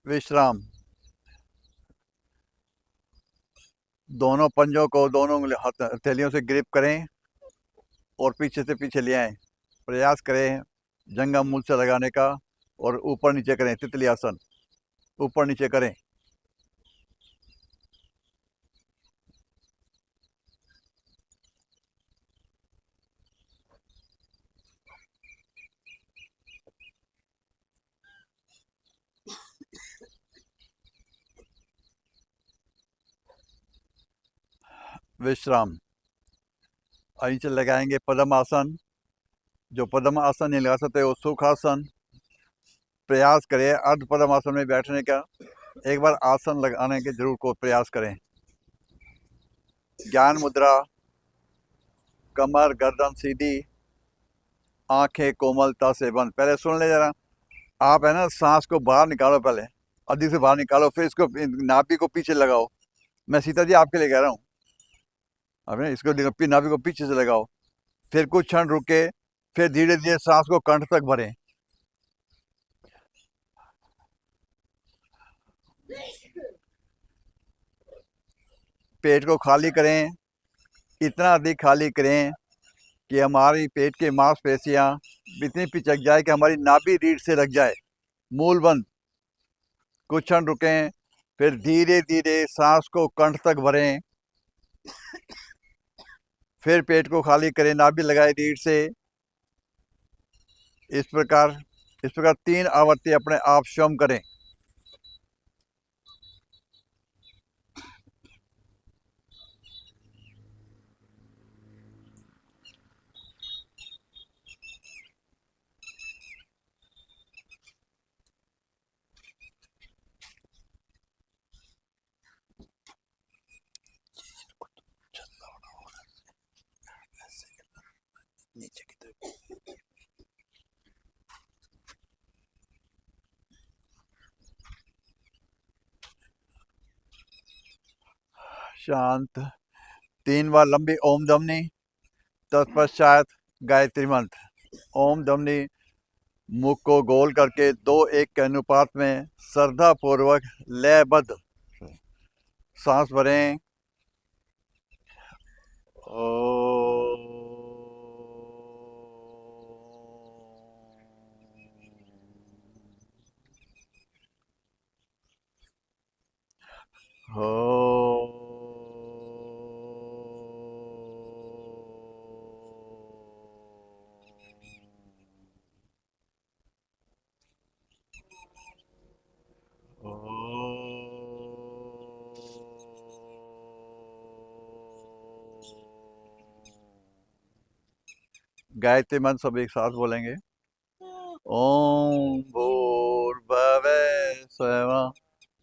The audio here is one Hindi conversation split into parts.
विश्राम। दोनों पंजों को दोनों हथेलियों से ग्रिप करें और पीछे से पीछे ले आएं। प्रयास करें जंघा मूल से लगाने का और ऊपर नीचे करें, तितली आसन। ऊपर नीचे करें। विश्राम। नीचे लगाएंगे पद्म आसन। जो पद्म आसन नहीं लगा सकते वो सुखासन। प्रयास करें अर्ध पद्म आसन में बैठने का। एक बार आसन लगाने के जरूर को प्रयास करें। ज्ञान मुद्रा। कमर गर्दन सीधी, आंखें कोमलता से बंद। पहले सुन ले जरा। आप है ना सांस को बाहर निकालो, पहले अधिक से बाहर निकालो, फिर इसको नाभि को पीछे लगाओ। मैं सीता जी आपके लिए कह रहा हूँ। आपने इसको नाभि को पीछे से लगाओ, फिर कुछ क्षण रुके, फिर धीरे धीरे सांस को कंठ तक भरें। पेट को खाली करें, इतना अधिक खाली करें कि हमारी पेट की मांसपेशियां इतनी पिचक जाए कि हमारी नाभि रीढ़ से लग जाए। मूल बंद। कुछ क्षण रुकें, फिर धीरे धीरे सांस को कंठ तक भरें। फिर पेट को खाली करें, नाभि लगाए रीढ़ से। इस प्रकार 3 आवृत्ति अपने आप स्वयं करें। नीचे की तरफ शांत। 3 बार लंबी ओम ध्वनि, तत्पश्चात गायत्री मंत्र। ओम ध्वनि मुख को गोल करके 2:1 के अनुपात में श्रद्धा पूर्वक लयबद्ध सांस भरें। गायत्री मंत्र सब एक साथ बोलेंगे। ओम भूर्भुवः स्वः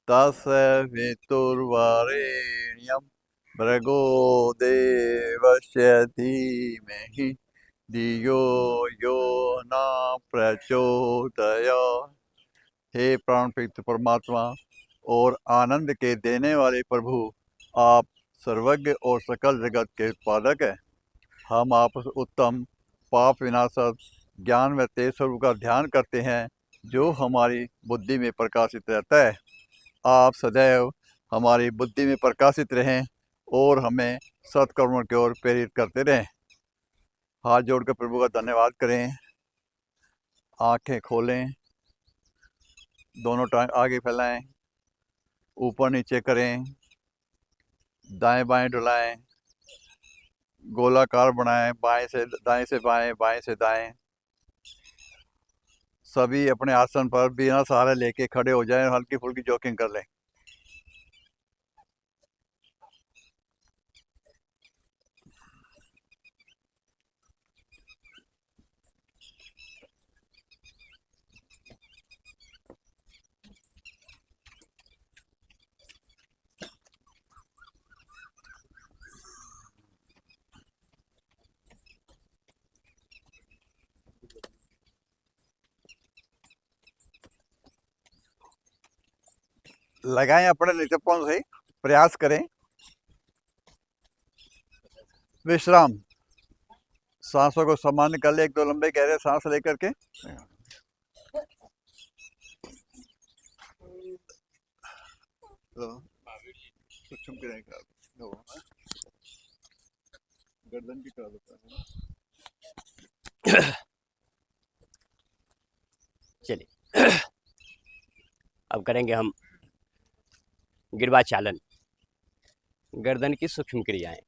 तत्सवितुर्वरेण्यं भर्गो देवस्य धीमहि धियो यो न प्रचोदयात्। हे प्राण प्रीत परमात्मा और आनंद के देने वाले प्रभु, आप सर्वज्ञ और सकल जगत के उत्पादक हैं। हम आप उत्तम पाप विनाशक ज्ञान व तेज स्वरूप का ध्यान करते हैं जो हमारी बुद्धि में प्रकाशित रहता है। आप सदैव हमारी बुद्धि में प्रकाशित रहें और हमें सत्कर्मों की ओर प्रेरित करते रहें। हाथ जोड़कर प्रभु का धन्यवाद करें। आंखें खोलें, दोनों टांग आगे फैलाएं, ऊपर नीचे करें, दाएं बाएं डुलाएं, गोलाकार बनाएं, बाएं से दाएं से बाएं, बाएं से दाएं। सभी अपने आसन पर बिना सहारे लेके खड़े हो जाएं, हल्की फुल्की जॉगिंग कर लें। लगाएं अपने नित्यपन से, प्रयास करें। विश्राम। सांसों को सामान्य कर ले, 1-2 लंबे गहरे सांस लेकर के। सूक्ष्म क्रियाएं करा दो, गर्दन की करा देता है। चलिए अब करेंगे हम गिरवा चालन, गर्दन की सूक्ष्म क्रियाएं।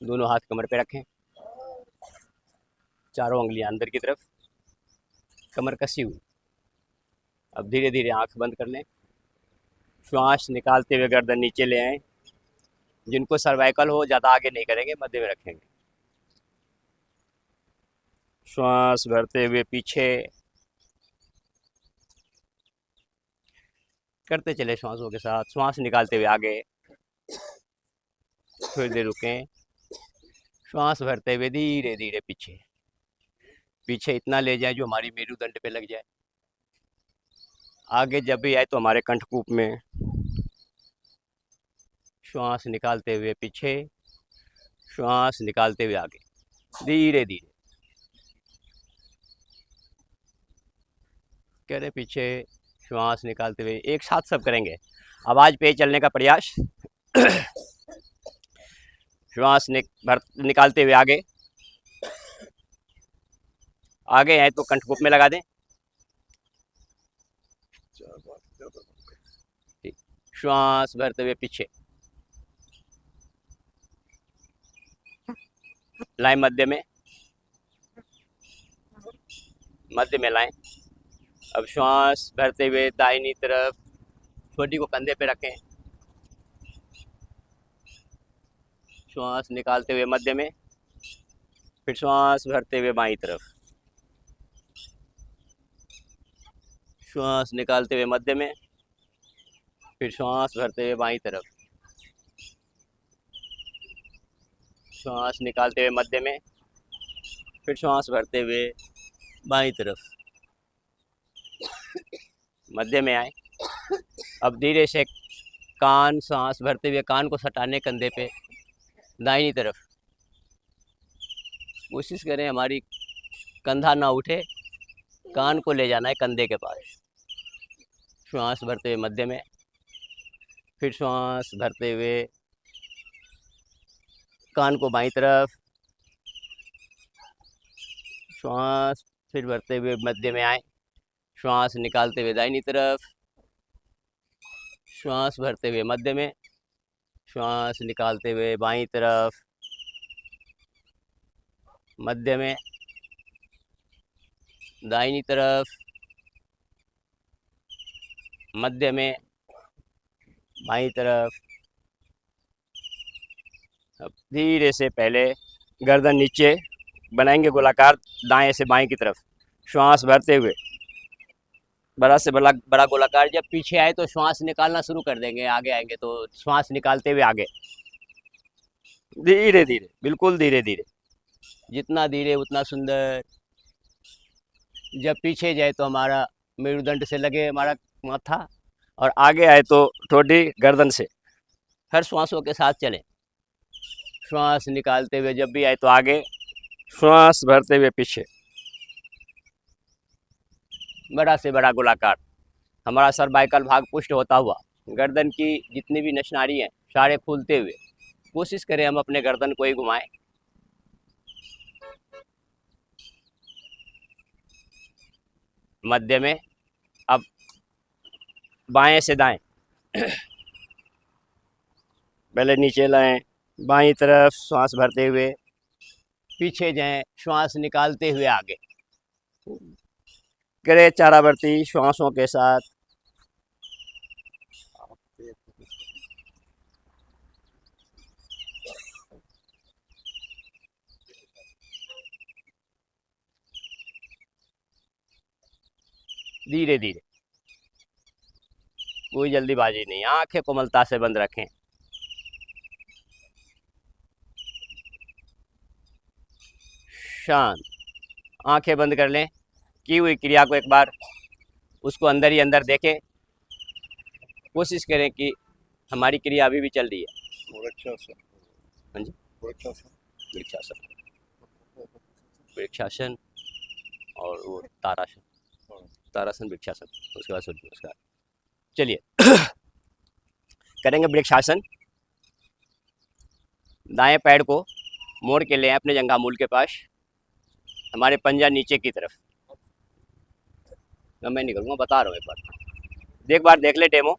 दोनों हाथ कमर पे रखें, चारों उंगलियां अंदर की तरफ, कमर कसी हुई। अब धीरे धीरे आंख बंद कर लें, श्वास निकालते हुए गर्दन नीचे ले आएं। जिनको सर्वाइकल हो ज़्यादा आगे नहीं करेंगे, मध्य में रखेंगे। श्वास भरते हुए पीछे करते चले श्वासों के साथ, श्वास निकालते हुए आगे, थोड़ी देर रुकें, श्वास भरते हुए धीरे धीरे पीछे, पीछे इतना ले जाए जो हमारी मेरुदंड पे लग जाए। आगे जब भी आए तो हमारे कंठकूप में श्वास निकालते हुए पीछे, श्वास निकालते हुए आगे, धीरे धीरे करे पीछे, श्वास निकालते हुए। एक साथ सब करेंगे, आवाज पे चलने का प्रयास। श्वास निकालते हुए आगे, आगे है तो कंठकूप में लगा दें। श्वास भरते हुए पीछे, लाएं मध्य में, मध्य में लाएं। अब श्वास भरते हुए दाहिनी तरफ, छोटी को कंधे पे रखें, श्वास निकालते हुए मध्य में, फिर श्वास भरते हुए बाईं तरफ, श्वास निकालते हुए मध्य में, फिर श्वास भरते हुए बाईं तरफ, श्वास निकालते हुए मध्य में, फिर श्वास भरते हुए बाईं तरफ, मध्य में आए। अब धीरे से कान, सांस भरते हुए कान को सटाने कंधे पे, दाहिनी तरफ। कोशिश करें हमारी कंधा ना उठे, कान को ले जाना है कंधे के पास। श्वास भरते हुए मध्य में, फिर श्वास भरते हुए कान को बाईं तरफ, श्वास फिर भरते हुए मध्य में आए, श्वास निकालते हुए दाहिनी तरफ, श्वास भरते हुए मध्य में, श्वास निकालते हुए बाईं तरफ, मध्य में, दाहिनी तरफ, मध्य में, बाईं तरफ। अब धीरे से पहले गर्दन नीचे बनाएंगे गोलाकार, दाएं से बाएं की तरफ, श्वास भरते हुए बड़ा से बड़ा गोलाकार। जब पीछे आए तो श्वास निकालना शुरू कर देंगे, आगे आएंगे तो श्वास निकालते हुए आगे, धीरे धीरे, बिल्कुल धीरे धीरे, जितना धीरे उतना सुंदर। जब पीछे जाए तो हमारा मेरुदंड से लगे हमारा माथा, और आगे आए तो थोड़ी गर्दन से। हर श्वासों के साथ चलें, श्वास निकालते हुए जब भी आए तो आगे, श्वास भरते हुए पीछे, बड़ा से बड़ा गोलाकार। हमारा सर्वाइकल भाग पुष्ट होता हुआ, गर्दन की जितनी भी नसनारी हैं सारे खुलते हुए। कोशिश करें हम अपने गर्दन को ही घुमाएं। मध्य में, अब बाएं से दाएं, पहले नीचे लाएं, बाईं तरफ श्वास भरते हुए पीछे जाएं, श्वास निकालते हुए आगे करें चारावर्ती श्वासों के साथ। धीरे धीरे, कोई जल्दीबाजी नहीं, आंखें कोमलता से बंद रखें। शांत, आंखें बंद कर लें। की हुई क्रिया को एक बार उसको अंदर ही अंदर देखें। कोशिश करें कि हमारी क्रिया अभी भी चल रही है। हाँ जी, वृक्षासन, वृक्षासन और वो तारासन, तारासन वृक्षासन, उसके बाद सूर्य नमस्कार। चलिए करेंगे वृक्षासन। दाएं पैर को मोड़ के ले आए अपने जंघा मूल के पास, हमारे पंजा नीचे की तरफ। मैं नहीं करूँगा, बता रहा हूँ एक बार देख ले डेमो।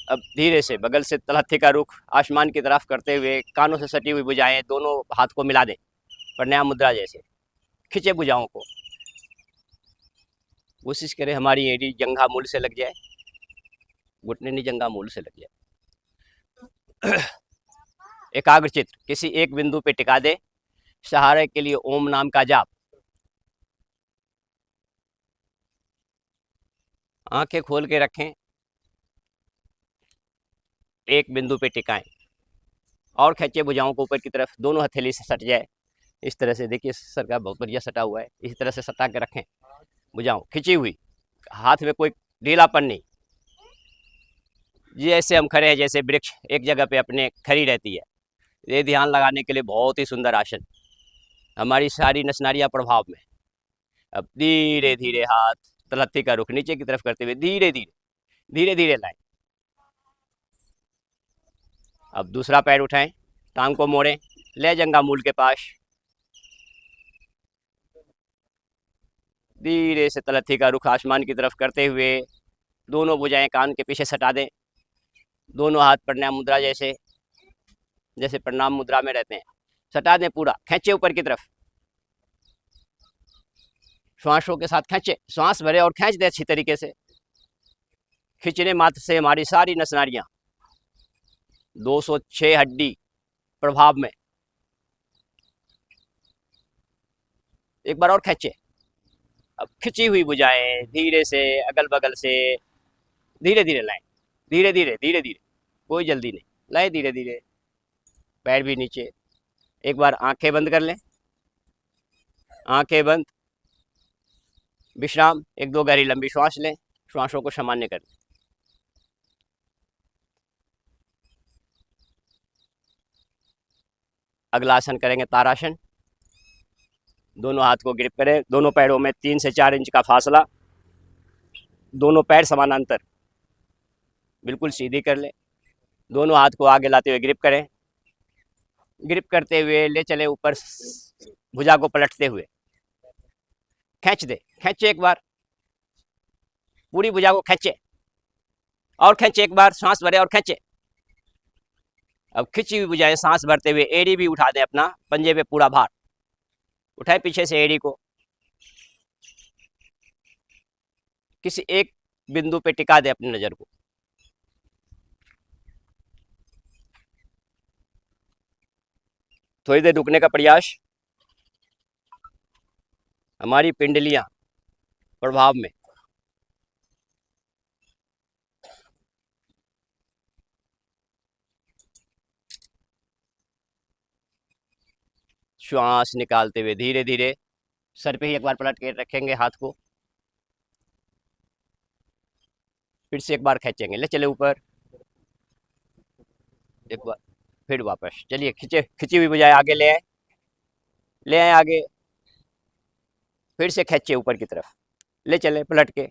अब धीरे से बगल से तलहथी का रुख आसमान की तरफ करते हुए कानों से सटी हुई भुजाएं दोनों हाथ को मिला दें, प्राणायाम मुद्रा जैसे। खिंचे भुजाओं को, कोशिश करें हमारी एड़ी जंघा मूल से लग जाए, घुटने नहीं जंघा मूल से लग जाए। एकाग्र चित्त किसी एक बिंदु पे टिका दे, सहारे के लिए ओम नाम का जाप। आंखें खोल के रखें, एक बिंदु पे टिकाएं और खींचे भुजाओं को ऊपर की तरफ, दोनों हथेली से सट जाए इस तरह से। देखिए सर का बहुत बढ़िया सटा हुआ है, इसी तरह से सटा के रखें भुजाओं खिंची हुई, हाथ में कोई ढीलापन नहीं। जैसे हम खड़े हैं, जैसे वृक्ष एक जगह पे अपने खड़ी रहती है। ये ध्यान लगाने के लिए बहुत ही सुंदर आसन, हमारी सारी नसनारियां प्रभाव में। अब धीरे धीरे हाथ तलहथी का रुख नीचे की तरफ करते हुए धीरे धीरे धीरे धीरे लाएं। अब दूसरा पैर उठाएं, टांग को मोड़ें, ले जंघा मूल के पास, धीरे से तलहथी का रुख आसमान की तरफ करते हुए दोनों भुजाएं कान के पीछे सटा दें। दोनों हाथ प्राणायाम मुद्रा जैसे, जैसे प्रणाम मुद्रा में रहते हैं, सटा दें पूरा, खींचे ऊपर की तरफ। श्वासों के साथ खींचे, श्वास भरे और खींच दे अच्छी तरीके से। खींचने मात्र से हमारी सारी नसनारियां 206 हड्डी प्रभाव में। एक बार और खींचे। अब खिंची हुई भुजाएं धीरे से अगल बगल से धीरे धीरे लाएं, धीरे धीरे धीरे धीरे, कोई जल्दी नहीं, लाएं धीरे धीरे। पैर भी नीचे। एक बार आंखें बंद कर लें, आंखें बंद, विश्राम। एक दो गहरी लंबी श्वास लें, श्वासों को सामान्य कर लें। अगला आसन करेंगे तारासन। दोनों हाथ को ग्रिप करें, दोनों पैरों में 3 से 4 इंच का फासला, दोनों पैर समानांतर, बिल्कुल सीधी कर ले। दोनों हाथ को आगे लाते हुए ग्रिप करें, ग्रिप करते हुए ले चले ऊपर, भुजा को पलटते हुए खींच दे। खींचे एक बार, पूरी भुजा को खींचे और खींचे एक बार, सांस भरे और खींचे। अब खिंची हुई भुजाएं सांस भरते हुए एड़ी भी उठा दें, अपना पंजे पे पूरा भार उठाए पीछे से एड़ी को, किसी एक बिंदु पे टिका दे अपनी नजर को। थोड़ी देर रुकने का प्रयास। हमारी पिंडलियां प्रभाव में, श्वास निकालते हुए धीरे धीरे सर पे ही एक बार पलट के रखेंगे हाथ को, फिर से एक बार खींचेंगे, ले चले ऊपर, एक बार फिर वापस। चलिए खींचे, खिंची हुई बजाय आगे ले आए, ले आए आगे, फिर से खींचे ऊपर की तरफ, ले चले पलट के।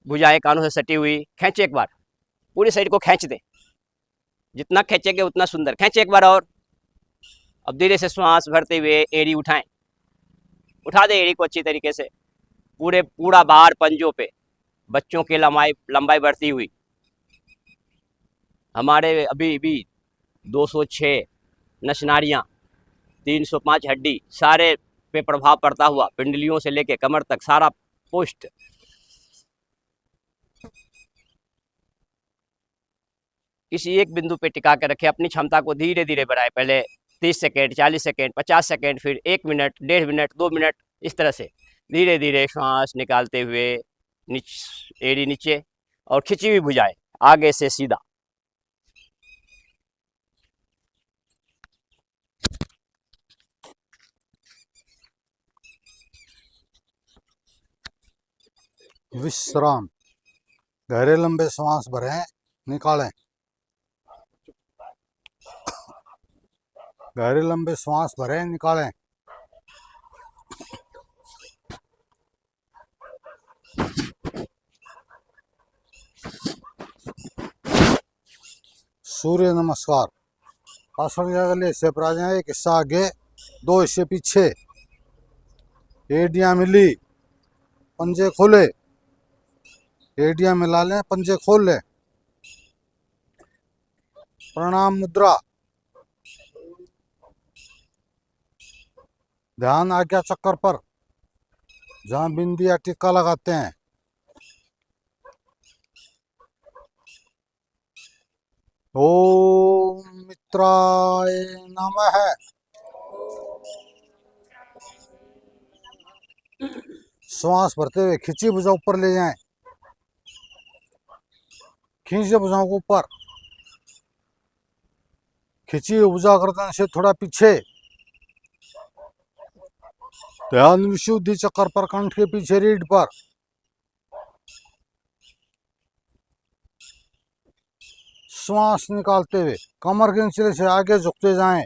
भुजाएं कानों से सटी हुई, खींचे एक बार, पूरी साइड को खींच दे, जितना खींचेंगे उतना सुंदर। खींचे एक बार और। अब धीरे से श्वास भरते हुए एड़ी उठाएं, उठा दे एड़ी को अच्छी तरीके से, पूरा भार पंजों पे, बच्चों की लंबाई बढ़ती हुई। हमारे अभी भी 206 नसनारियां, 305 हड्डी, सारे पे प्रभाव पड़ता हुआ, पिंडलियों से लेके कमर तक सारा पोस्ट। किसी एक बिंदु पे टिका के रखे, अपनी क्षमता को धीरे धीरे बढ़ाए। पहले 30 सेकेंड, 40 सेकेंड, 50 सेकेंड, फिर 1 मिनट, 1.5 मिनट, 2 मिनट, इस तरह से धीरे धीरे श्वास निकालते हुए एड़ी नीचे और खिंची हुई भुजाएं आगे से सीधा। विश्राम। गहरे लंबे श्वास भरें, निकालें। गहरे लंबे श्वास भरें, निकालें। सूर्य नमस्कार। आसन के अगले हिस्से पर आ जाए, एक हिस्सा आगे, दो हिस्से पीछे। एडियां मिली, पंजे खोले, एडियां मिला लें, पंजे खोल लें। प्रणाम मुद्रा। ध्यान आज्ञा चक्कर पर, जहां बिंदी या टिक्का लगाते हैं। ओम मित्राय नमः। श्वास भरते हुए खिंची भुजा ऊपर ले जाएं, खींचे भुजाओं को ऊपर, खिंची हुई भुजा गर्दन से थोड़ा पीछे। ध्यान विशुद्धि चक्कर पर, कंठ के पीछे रीढ़ पर। श्वास निकालते हुए कमर के नीचे से आगे झुकते जाएं।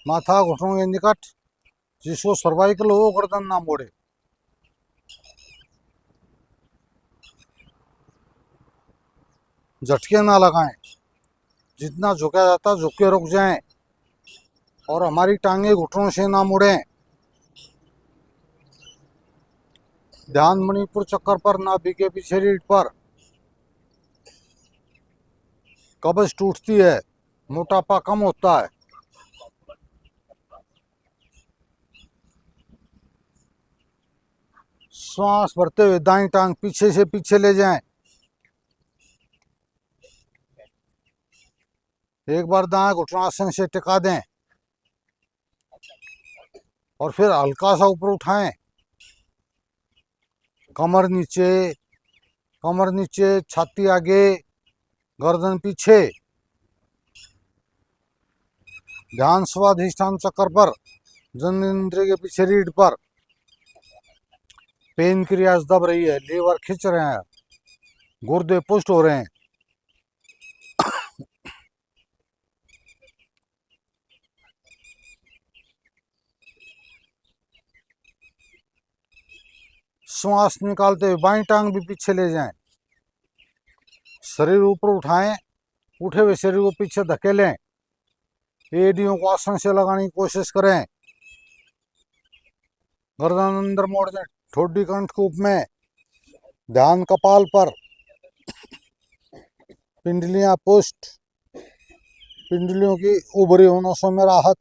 माथा घुटनों के निकट, जिसको सर्वाइकल हो गर्दन ना मोड़े। झटके ना लगाएं, जितना झुका जाता झुक के रुक जाएं, और हमारी टांगे घुटनों से ना मुड़ें। ध्यान मणिपुर चक्कर पर, नाभि के पीछे रीढ़ पर। कब्ज टूटती है, मोटापा कम होता है। श्वास भरते हुए दाईं टांग पीछे से पीछे ले जाएं। एक बार दाएं घुटनासन से टिका दें, और फिर हल्का सा ऊपर उठाएं। कमर नीचे, छाती आगे, गर्दन पीछे। ध्यान स्वाधिष्ठान चक्कर पर, जननेंद्रिय के पीछे रीढ़ पर। पेन क्रियाज दब रही है, लीवर खिंच रहे हैं, गुर्दे पुष्ट हो रहे हैं। श्वास निकालते हुए बाईं टांग भी पीछे ले जाएं। शरीर ऊपर उठाएं, उठे हुए शरीर को पीछे धकेलें। एड़ियों को आसन से लगाने की कोशिश करें। गर्दन अंदर मोड़ दें, ठोडी कंठ कूप में। ध्यान कपाल पर, पिंडलियां पुष्ट, पिंडलियों की उभरी होने से में राहत।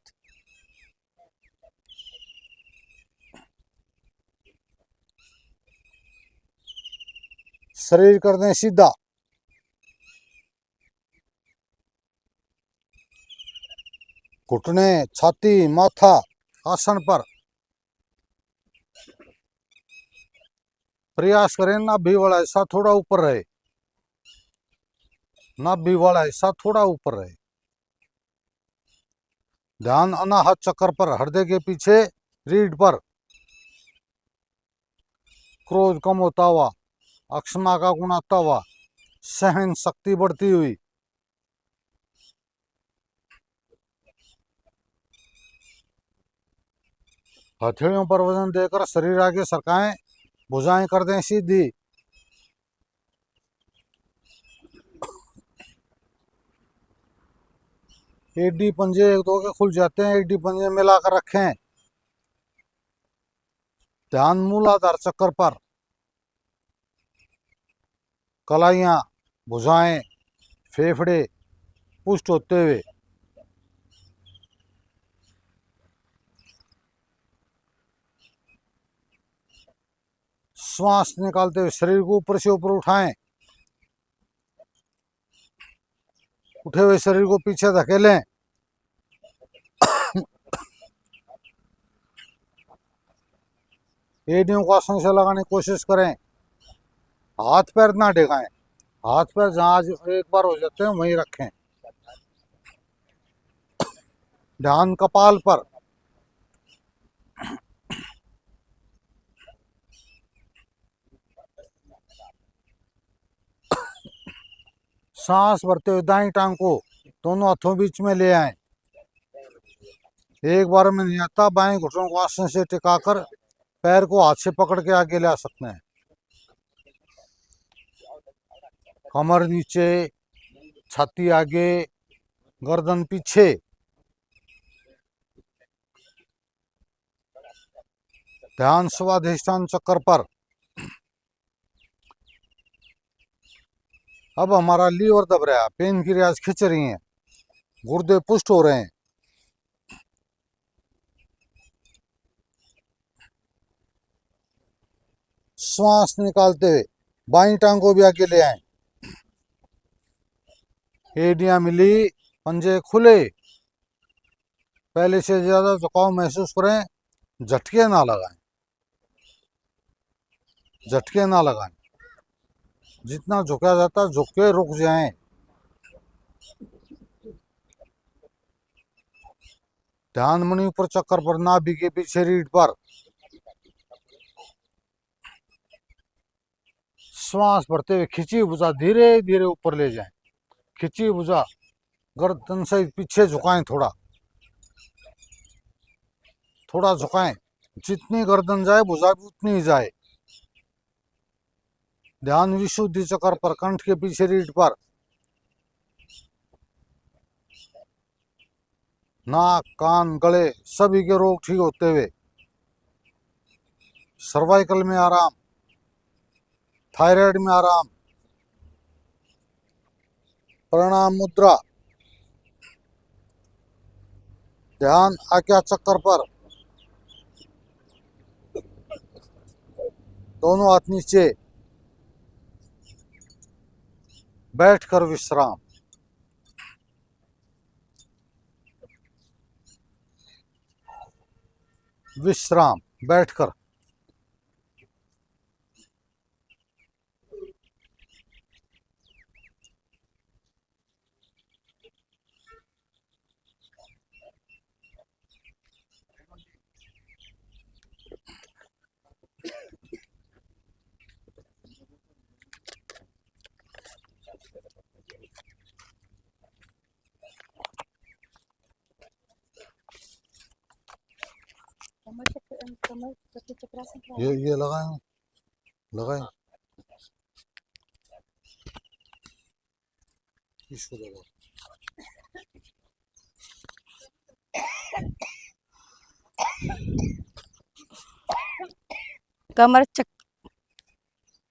शरीर कर दें सीधा। घुटने, छाती, माथा आसन पर। प्रयास करें नाभि वाला हिस्सा थोड़ा ऊपर रहे, नाभि वाला हिस्सा थोड़ा ऊपर रहे। ध्यान अनाहत चक्कर पर, हृदय के पीछे रीढ़ पर। क्रोध कम होता हुआ, अक्षमा का गुण आता हुआ, सहन शक्ति बढ़ती हुई। हथेलियों पर वजन देकर शरीर आगे सरकाएं, भुजाएं कर दें सीधी। एडी पंजे एक दो के खुल जाते हैं, एडी पंजे मिलाकर रखें। ध्यान मूलाधार चक्कर पर, कलाइयां, भुजाएं, फेफड़े पुष्ट होते हुए। श्वास निकालते हुए शरीर को ऊपर से ऊपर उठाएं। उठे हुए शरीर को पीछे धकेलें। एड़ियों को आसन से लगाने की कोशिश करें। हाथ पैर ना ढिगाएं, हाथ पैर जहां एक बार हो जाते हैं वहीं रखें। ध्यान कपाल पर, सांस भरते हुए दाईं टांग को दोनों हाथों बीच में ले आएं। एक बार में नहीं आता, बाएं घुटनों को आसन से टिकाकर पैर को हाथ से पकड़ के आगे ले आ सकते हैं। कमर नीचे, छाती आगे, गर्दन पीछे। ध्यान स्वाधिष्ठान चक्र पर। अब हमारा लीवर दब रहा है, पेन की रियाज खिंच रही है, गुर्दे पुष्ट हो रहे हैं। श्वास निकालते हुए बाईं टांग को भी आगे ले आए, एड़ियां मिली, पंजे खुले। पहले से ज्यादा झुकाव महसूस करें, झटके ना लगाएं, झटके ना लगाएं। जितना झुका जाता है झुक के रुक जाएं। ध्यान मणिपुर चक्कर पर, नाभि के पीछे रीढ़ पर। श्वास भरते हुए खिंची भुजा धीरे धीरे ऊपर ले जाएं, खिंची भुजा गर्दन से पीछे झुकाएं, थोड़ा थोड़ा झुकाएं। जितनी गर्दन जाए भुजा भी उतनी ही जाए। ध्यान विशुद्धि चक्र पर, कंठ के पीछे रीढ़ पर। नाक, कान, गले सभी के रोग ठीक होते हुए। सर्वाइकल में आराम, थायराइड में आराम। प्रणाम मुद्रा। ध्यान आज्ञा चक्र पर, दोनों हाथ नीचे, बैठकर विश्राम। विश्राम बैठकर। ये लगाए लगाए, इसको लगाओ।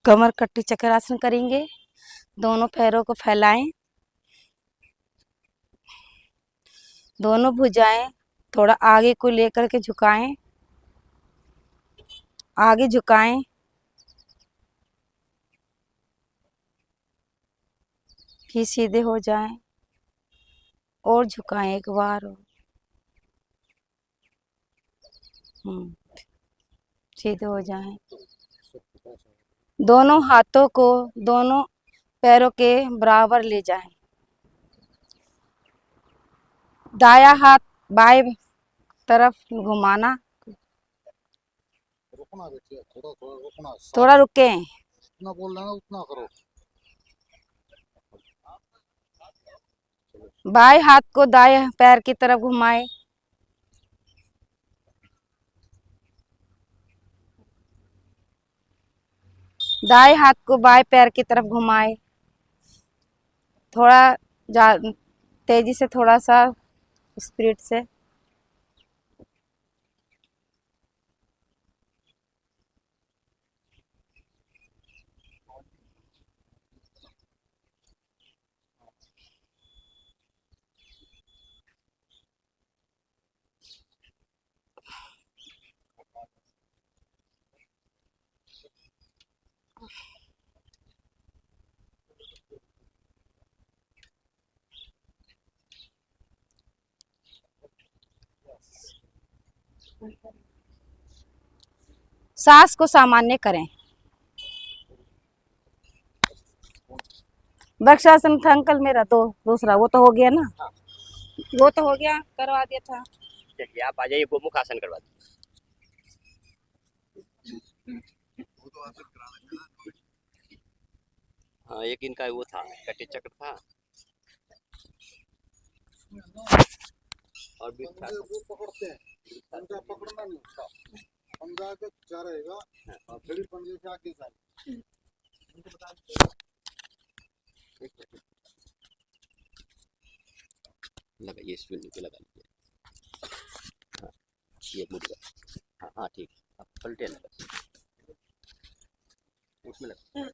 कमर कट्टी चक्रासन करेंगे। दोनों पैरों को फैलाएं, दोनों भुजाएं थोड़ा आगे को लेकर के झुकाएं, आगे झुकाएं, फिर सीधे हो जाएं और झुकाएं एक बार और। सीधे हो जाएं। दोनों हाथों को दोनों पैरों के बराबर ले जाएं। दायां हाथ बाएं तरफ घुमाना। रुकना बेटे, थोड़ा थोड़ा रुकना, थोड़ा रुके, जितना बोल रहे हैं उतना करो। बाएं हाथ को दाएं पैर की तरफ घुमाएं। दाएं हाथ को बाएं पैर की तरफ घुमाएं। थोड़ा तेजी से, थोड़ा सा स्पीड से। सांस को सामान्य करें। वृक्षासन था अंकल मेरा, तो दूसरा वो तो हो गया ना, वो तो हो गया, करवा दिया था। चलिए आप आ जाइए, गोमुख आसन करवा दो। हाँ, एक इनका वो था, कटी चक्र था और भी था। वो पकड़ते हैं, पंजा पकड़ना नहीं होता, पंजा के जा रहेगा, फिर पंजे से आगे जाए। लगाइए, इस पे लगा लीजिए। हाँ, ये मुझे, हाँ हाँ ठीक, अब पलटे लगा, उसमें लगा।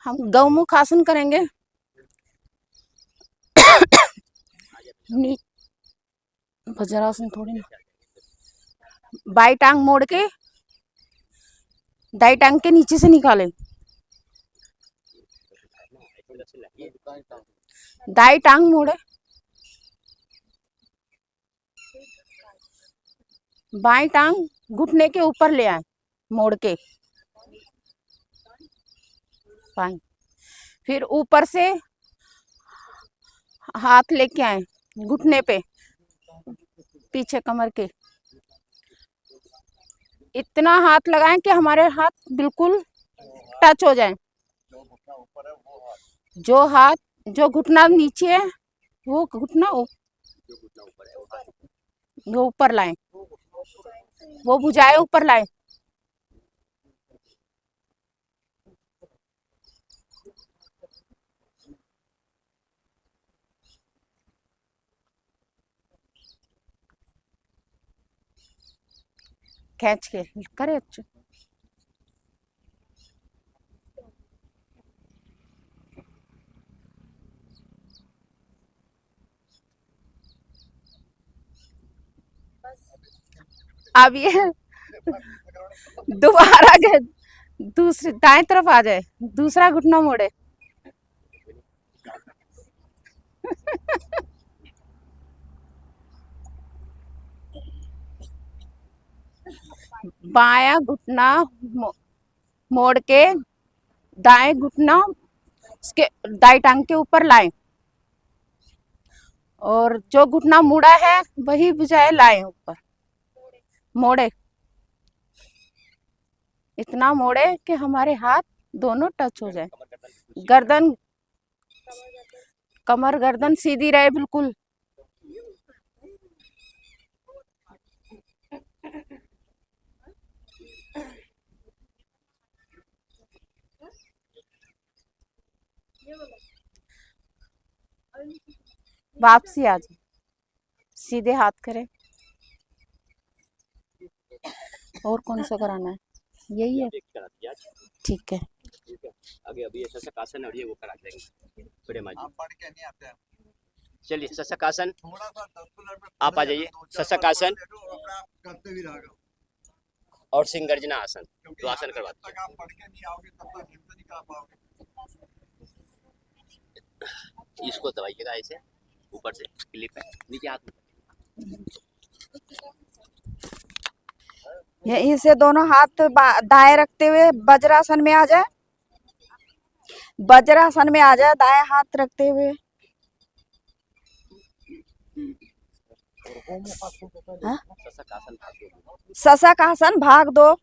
हम गौमुख आसन करेंगे। नी वज्रासन थोड़ी ना, बाई टांग मोड़ के दाई टांग के नीचे से निकाले, दाई टांग मोड़े, बाई टांग घुटने के ऊपर ले आए मोड़ के, बाई, फिर ऊपर से हाथ लेके आए घुटने पे, पीछे कमर के, इतना हाथ लगाएं कि हमारे हाथ बिल्कुल टच हो जाए। जो घुटना नीचे है वो घुटना वो ऊपर लाएं, वो भुजाएं ऊपर लाएं। खींच के करे अच्छे। अब ये दोबारा के दूसरी दाएं तरफ आ जाए, दूसरा घुटना मोड़े। बायां घुटना मोड़ के दाएं घुटना उसके दाई टांग के ऊपर लाएं, और जो घुटना मुड़ा है वही भुजाएं लाएं ऊपर, मोड़े, इतना मोड़े कि हमारे हाथ दोनों टच हो जाए। गर्दन, कमर गर्दन सीधी रहे बिल्कुल। वापसी आ जाए, सीधे हाथ करें। और कौन सा कराना है? यही है, ठीक है। आगे अभी ये शशकासन और ये वो करा देंगे बड़े माजी। पढ़ के नहीं आते हैं। चलिए शशकासन, आप आ जाइए। शशकासन करते भी रहेगा, और सिंगर्जना आसन, तो आसन करवाते हैं। आप पढ़ के नहीं आओगे तब तक हिम्मत नहीं कर पाओगे। इसको दबाइएगा ऐसे ऊपर से, क्लिप है नीचे हाथ में। यहीं से दोनों हाथ दाएं रखते हुए वज्रासन में आ जाए, वज्रासन में आ जाए दाएं हाथ रखते हुए। शशक आसन भाग 2।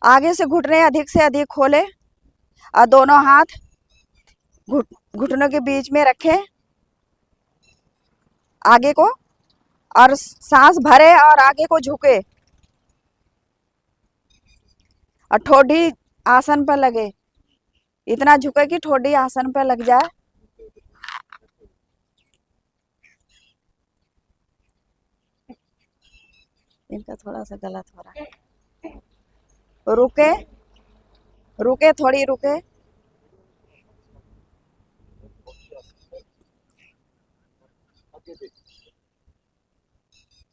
आगे से घुटने अधिक से अधिक खोले और दोनों हाथ घुटनों के बीच में रखे, आगे को, और सांस भरे और आगे को झुके और ठोडी आसन पर लगे, इतना झुके कि ठोडी आसन पर लग जाए। इनका थोड़ा सा गलत हो रहा है। रुके, रुके, थोड़ी रुके।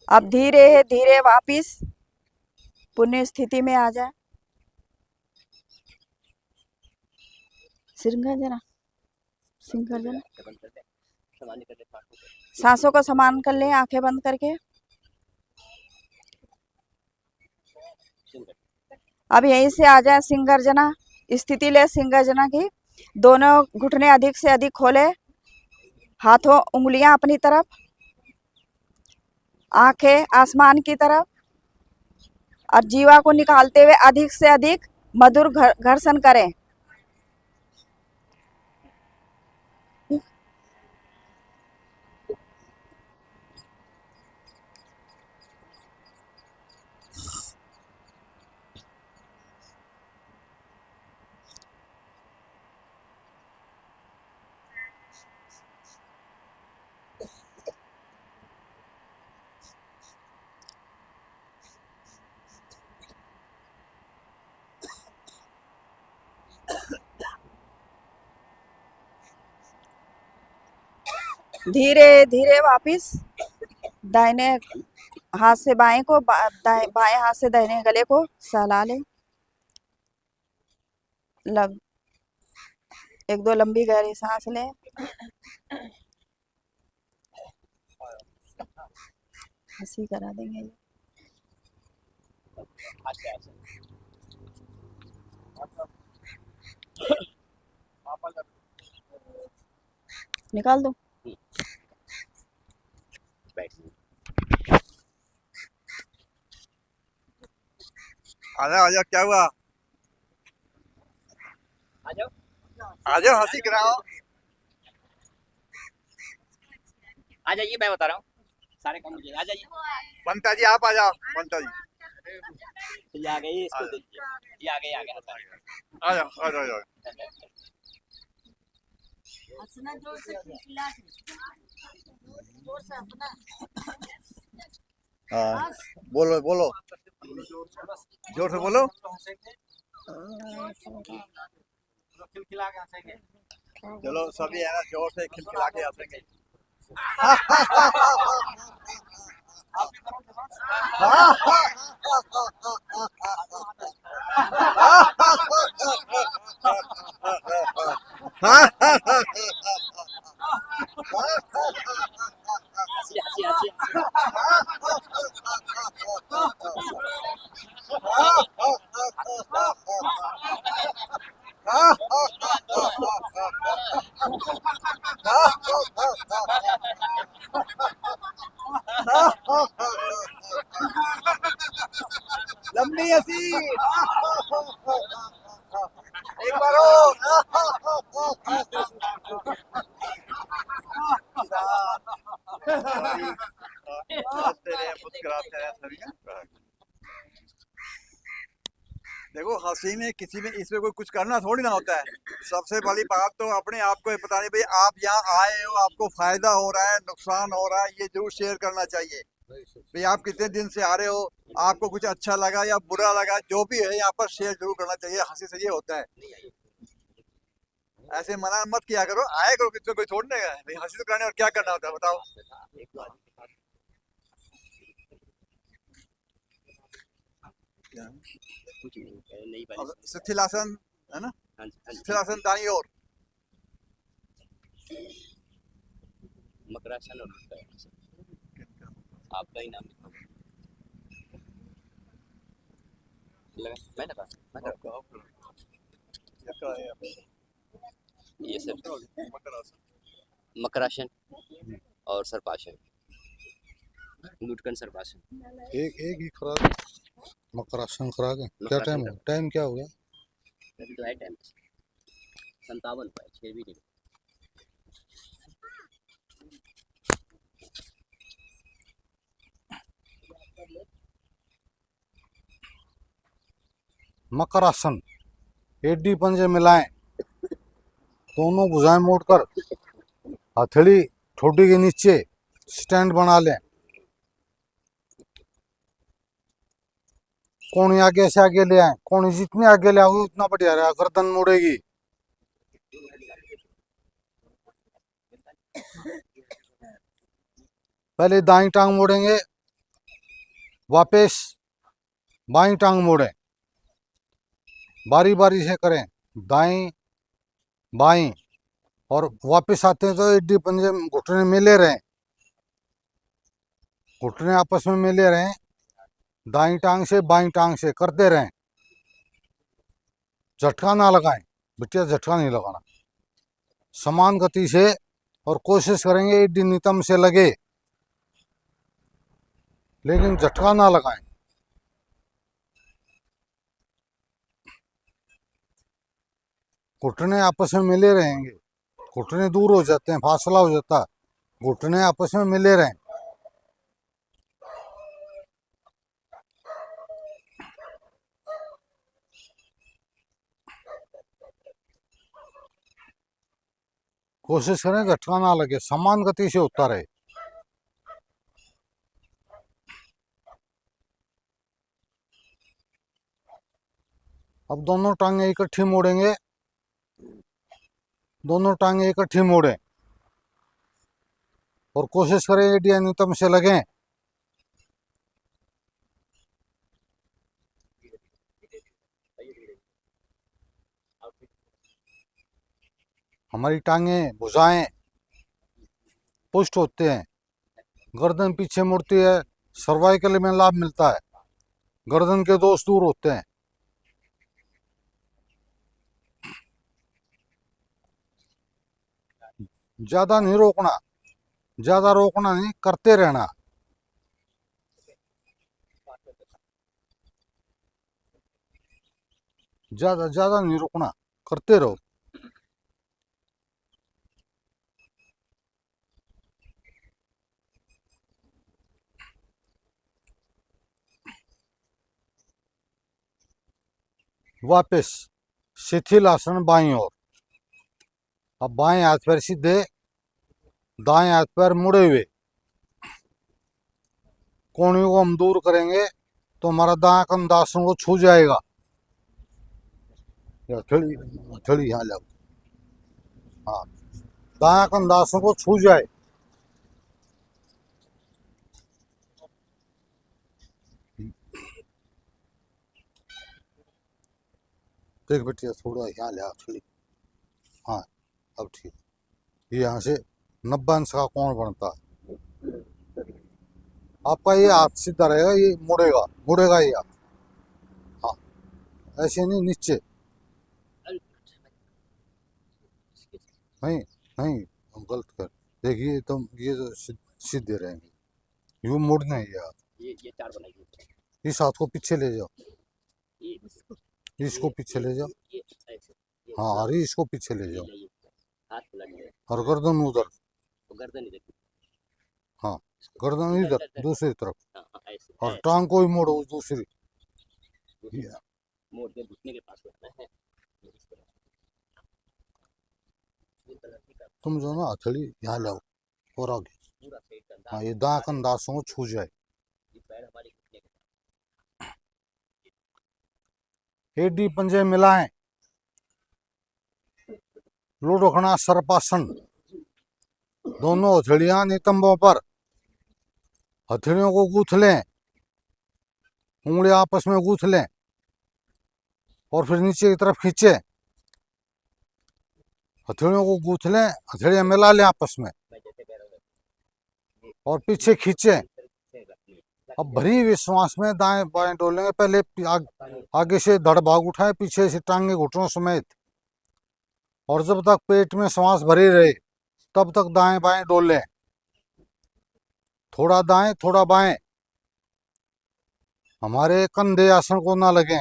अब धीरे धीरे वापिस पुण्य स्थिति में आ जाए। सिंगर्जना, सिंगर्जना, सांसों को समान कर ले, आंखें बंद करके। अब यहीं से आ जाए सिंगर्जना स्थिति ले, सिंगर्जना की। दोनों घुटने अधिक से अधिक खोले, हाथों उंगलियां अपनी तरफ, आंखें आसमान की तरफ, और जीवा को निकालते हुए अधिक से अधिक मधुर घर्षण करें। धीरे धीरे वापिस दाहिने हाथ से बाएं को बाएं हाथ से दाहिने गले को सहला ले। एक दो लंबी गहरी सांस ले। हंसी करा देंगे। निकाल दो। आजा आजा, क्या हुआ? आ जाओ, हंसी कराओ। आ जाइए, मैं बता रहा हूँ सारे काम मुझे। आ जाइए पंता जी, आप आ जाओ। पंता जी ये आ गई, इसको देखिए, ये आ गई, आ गया। आ जाओ आ जाओ आ जाओ। हाँ, बोलो बोलो, जोर से बोलो। चलो सभी है ना, जोर से खिलखिला के हंसेंगे। हंसी हंसी हंसी। लंबी हंसी, एक बार और। हंसते रहे, मुस्कुराते रहे सभी का। देखो, हंसी में किसी में इसमें कोई कुछ करना थोड़ी ना होता है। सबसे पहली बात तो अपने आप को ये पता नहीं भाई आप यहाँ आए हो, आपको फायदा हो रहा है, नुकसान हो रहा है, ये जरूर शेयर करना चाहिए। भाई आप कितने दिन से आ रहे हो, आपको कुछ अच्छा लगा या बुरा लगा, जो भी है यहाँ पर शेयर जरूर करना चाहिए। हंसी से ये होता है। ऐसे मना मत किया करो, आया करो, किसी को कोई छोड़ने का भाई, हंसी तो करने और क्या करना होता है बताओ। कुछ नहीं पहले अब शिथिलासन है ना, हाँ जी, हाँ जी। शिथिलासन दाई और मकरासन और मुक्तासन। आपका ही नाम लिखा मैं लगा मैं लगा। ये सब मकरासन और सर्पासन, लुटकन सर्पासन। एक एक ही खुराक मकरासन खुराक है। क्या टाइम है? टाइम क्या हो गया? अभी तो है टाइम 57 का है, 6 भी नहीं। मकरासन, एडी पंजे मिलाएं, दोनों भुजाएं मोड़कर हथेली ठोडी के नीचे स्टैंड बना लें। कोणी आगे से आगे ले आए, कोणी जितने आगे ले आओगे उतना बढ़िया रहेगा, गर्दन मुड़ेगी। पहले दाईं टांग मोड़ेंगे, वापस बाईं टांग मोड़ें, बारी बारी से करें, दाईं बाईं, और वापस आते हैं तो एडी पंजे घुटने मिले रहें, घुटने आपस में मिले रहें, दाईं टांग से बाईं टांग से करते रहें। झटका ना लगाएं बिटिया, झटका नहीं लगाना, समान गति से, और कोशिश करेंगे एडी नितम से लगे, लेकिन झटका ना लगाएं। घुटने आपस में मिले रहेंगे, घुटने दूर हो जाते हैं, फासला हो जाता है, घुटने आपस में मिले रहें। कोशिश करें झटका ना लगे, समान गति से होता रहे। अब दोनों टांगे इकट्ठी मोड़ेंगे, दोनों टांगे इकट्ठी मोड़ें, और कोशिश करें एडीआई न्यूनतम से लगें। हमारी टांगें भुजाएं पुष्ट होते हैं, गर्दन पीछे मुड़ती है, सर्वाइकल में लाभ मिलता है, गर्दन के दोष दूर होते हैं। ज्यादा नहीं रोकना, ज्यादा रोकना नहीं, करते रहना। ज्यादा ज्यादा नहीं रोकना, करते रहो। वापस शिथिल आसन बाईं ओर। अब बाएं हाथ पैर सीधे, दाएं हाथ पैर मुड़े हुए। कोहनियों को हम दूर करेंगे तो हमारा दाएं कंधा आसन को छू जाएगा। हथेली हथेली यहाँ लाओ। हाँ, दाएं कंधा आसन को छू जाए। देख बेटिया, थोड़ा यहाँ ले हथेली। हाँ, अब ठीक। ये यहाँ से 90 अंश का कोण बनता है। आपका ये हाथ सीधा रहेगा, ये मुड़ेगा, मुड़ेगा ये हाथ। हाँ, ऐसे नहीं, नीचे नहीं नहीं, हम गलत कर। देखिए तुम, ये तो सीधे रहेंगे, यूं मुड़ना है ये हाथ। ये 4 बनाइए। इस हाथ को पीछे ले जाओ, ये इसको पीछे ले जाओ। ये ऐसे, ये हाँ, अरे इसको पीछे ले जाओ, ये हाथ पलट गया, और गर्दन उधर। तो गर्दन इधर। हाँ, गर्दन इधर दूसरी तरफ, हाँ, ऐसे और टांग को भी मोड़ो उस दूसरी। मोड़ के घुटने के पास रखना है। इस तरह। ये तरह की का तुम जो ना हथेली यहाँ लाओ और आगे। पूरा पेट का अंदाज। हाँ, ये दाएं कंधासों को छू जाए। ये पैर हमारे घुटने के एडी पंजे मिलाएं। लुढ़कना सर्पासन। दोनों हथेलियां नितंबों पर, हथेलियों को गूंथ लें, उंगलियां आपस में गूंथ लें, और फिर नीचे की तरफ खींचे। हथेलियों को गूंथ लें, हथेलियां मिला लें आपस में, मैं जैसे कह रहा हूँ और पीछे खींचे। अब भरी हुई श्वास में दाएं बाएं डोलेंगे। पहले आगे से धड़ भाग उठाए, पीछे से टांगे घुटनों समेत, और जब तक पेट में श्वास भरी रहे तब तक दाएं बाएं डोलें। थोड़ा दाएं थोड़ा बाएं, हमारे कंधे आसन को ना लगे,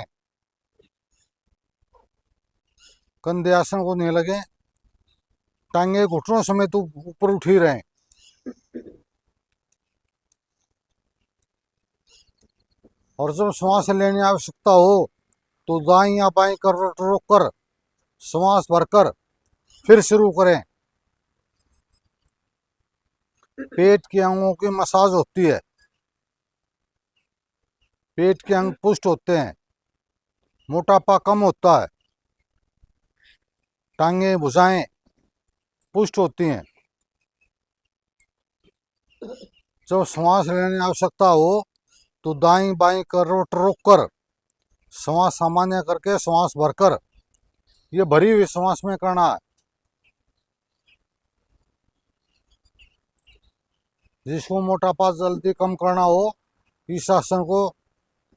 कंधे आसन को नहीं लगे, टांगे घुटनों समेत ऊपर उठी रहें। और जब श्वास लेने की आवश्यकता हो तो दाईं या बाईं करवट रोककर श्वास भरकर फिर शुरू करें। पेट के अंगों की मसाज होती है, पेट के अंग पुष्ट होते हैं, मोटापा कम होता है, टांगे भुजाएं पुष्ट होती हैं। जब श्वास लेने की आवश्यकता हो तो दाईं बाईं करवट रोककर श्वास सामान्य करके श्वास भरकर, ये भरी हुई श्वास में करना है। जिसको मोटापा जल्दी कम करना हो, इस आसन को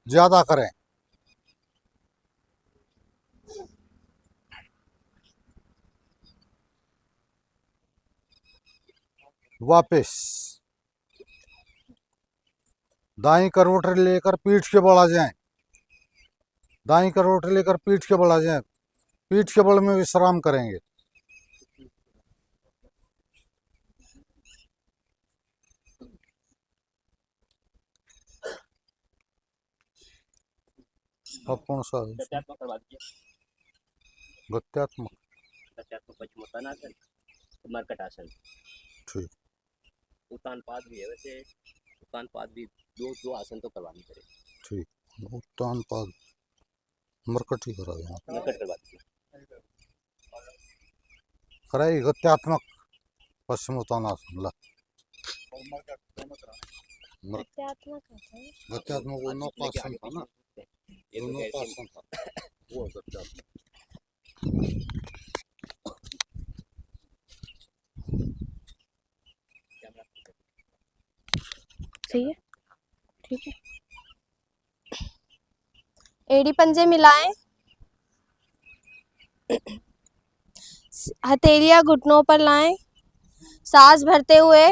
ज्यादा करें। वापस दाईं करवट लेकर पीठ के बल आ जाएं, दाईं करवट लेकर पीठ के बल आ जाएं, पीठ के बल में विश्राम करेंगे। अब कौन सा है? गत्यात्मक करवा दीजिए। गत्यात्मक, गत्यात्मक पश्चिमोत्तानासन, मरकट आसन। ठीक। उत्तान पाद भी है वैसे, उत्तान पाद भी दो आसन तो करवानी पड़ेगी। ठीक, उत्तान पाद मरकट ही करा देना, मरकट करवा दीजिए। कराई गत्यात्मक पश्चिमोत्तानासन। ला गत्यात्मक वो नौपासन था ना, ये वो तो कैसे नौपासन था, वो गत्यात्मक। सही है, ठीक है। एड़ी पंजे मिलाएं, हथेलियां घुटनों पर लाएं, सांस भरते हुए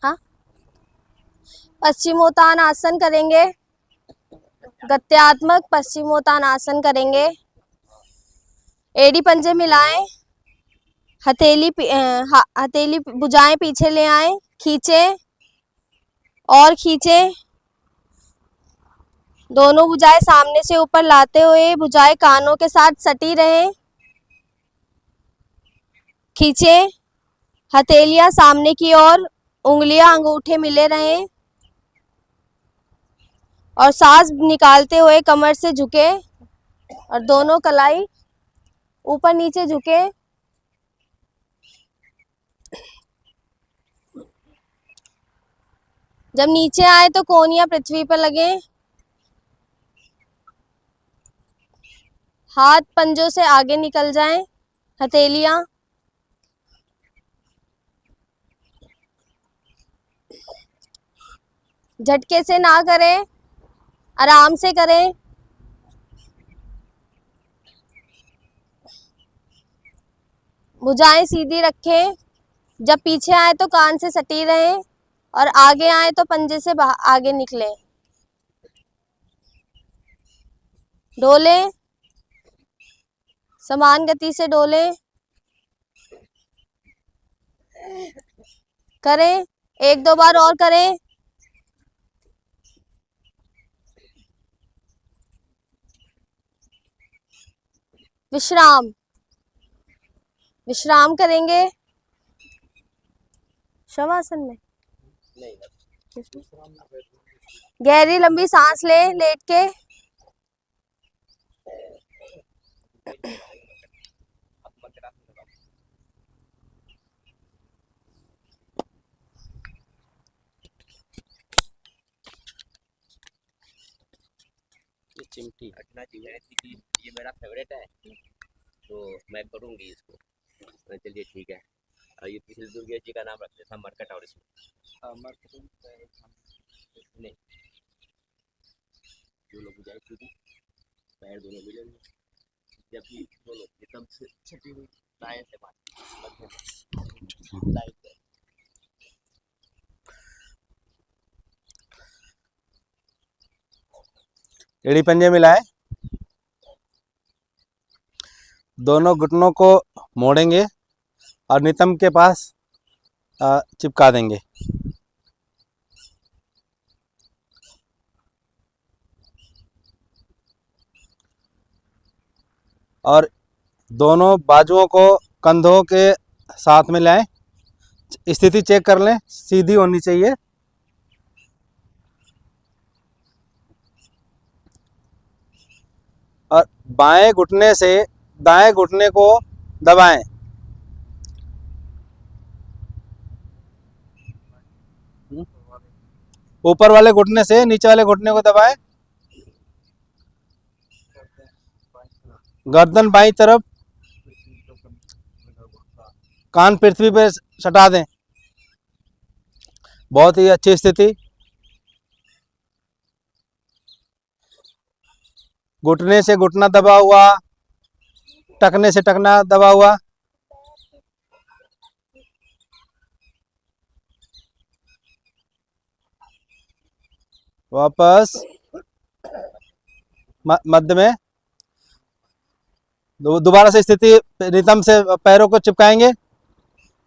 हाँ पश्चिमोत्तानासन करेंगे, गत्यात्मक पश्चिमोत्तानासन करेंगे। एड़ी पंजे मिलाएं, हथेली भुजाएं पीछे ले आएं, खींचे और खींचे, दोनों भुजाएं सामने से ऊपर लाते हुए भुजाएं कानों के साथ सटी रहें, खींचे, हथेलियां सामने की ओर, उंगलियां अंगूठे मिले रहें और सांस निकालते हुए कमर से झुके और दोनों कलाई ऊपर नीचे झुके। जब नीचे आए तो कोहनियां पृथ्वी पर लगे, हाथ पंजों से आगे निकल जाएं, हथेलियां झटके से ना करें, आराम से करें। भुजाएं सीधी रखें, जब पीछे आए तो कान से सटी रहें और आगे आए तो पंजे से आगे निकलें। डोलें, समान गति से डोलें, करें, एक दो बार और करें। विश्राम, विश्राम करेंगे शवासन में। गहरी लंबी सांस ले लेट के। ये चिमटी हटना चाहिए क्योंकि ये मेरा फेवरेट है, तो मैं करूँगी इसको। चलिए ठीक है। और ये पिछले दुर्गा जी का नाम रखते था मरकट, और इसमें नहीं जो लोग बुझाई थी पैर दोनों मिलेंगे, जबकि दोनों एकदम से छपी हुई दाएं से बाएं दाएं। एड़ी पंजे मिलाए, दोनों घुटनों को मोड़ेंगे और नितंब के पास चिपका देंगे। और दोनों बाजुओं को कंधों के साथ में लाएं, स्थिति चेक कर लें, सीधी होनी चाहिए। और बाएं घुटने से दाएं घुटने को दबाएं। ऊपर वाले घुटने से नीचे वाले घुटने को दबाएं। गर्दन बाईं तरफ, कान पृथ्वी पे सटा दें। बहुत ही अच्छी स्थिति। घुटने से घुटना दबा हुआ, टखने से टखना दबा हुआ। वापस मध्य में दोबारा से स्थिति रिदम से पैरों को चिपकाएंगे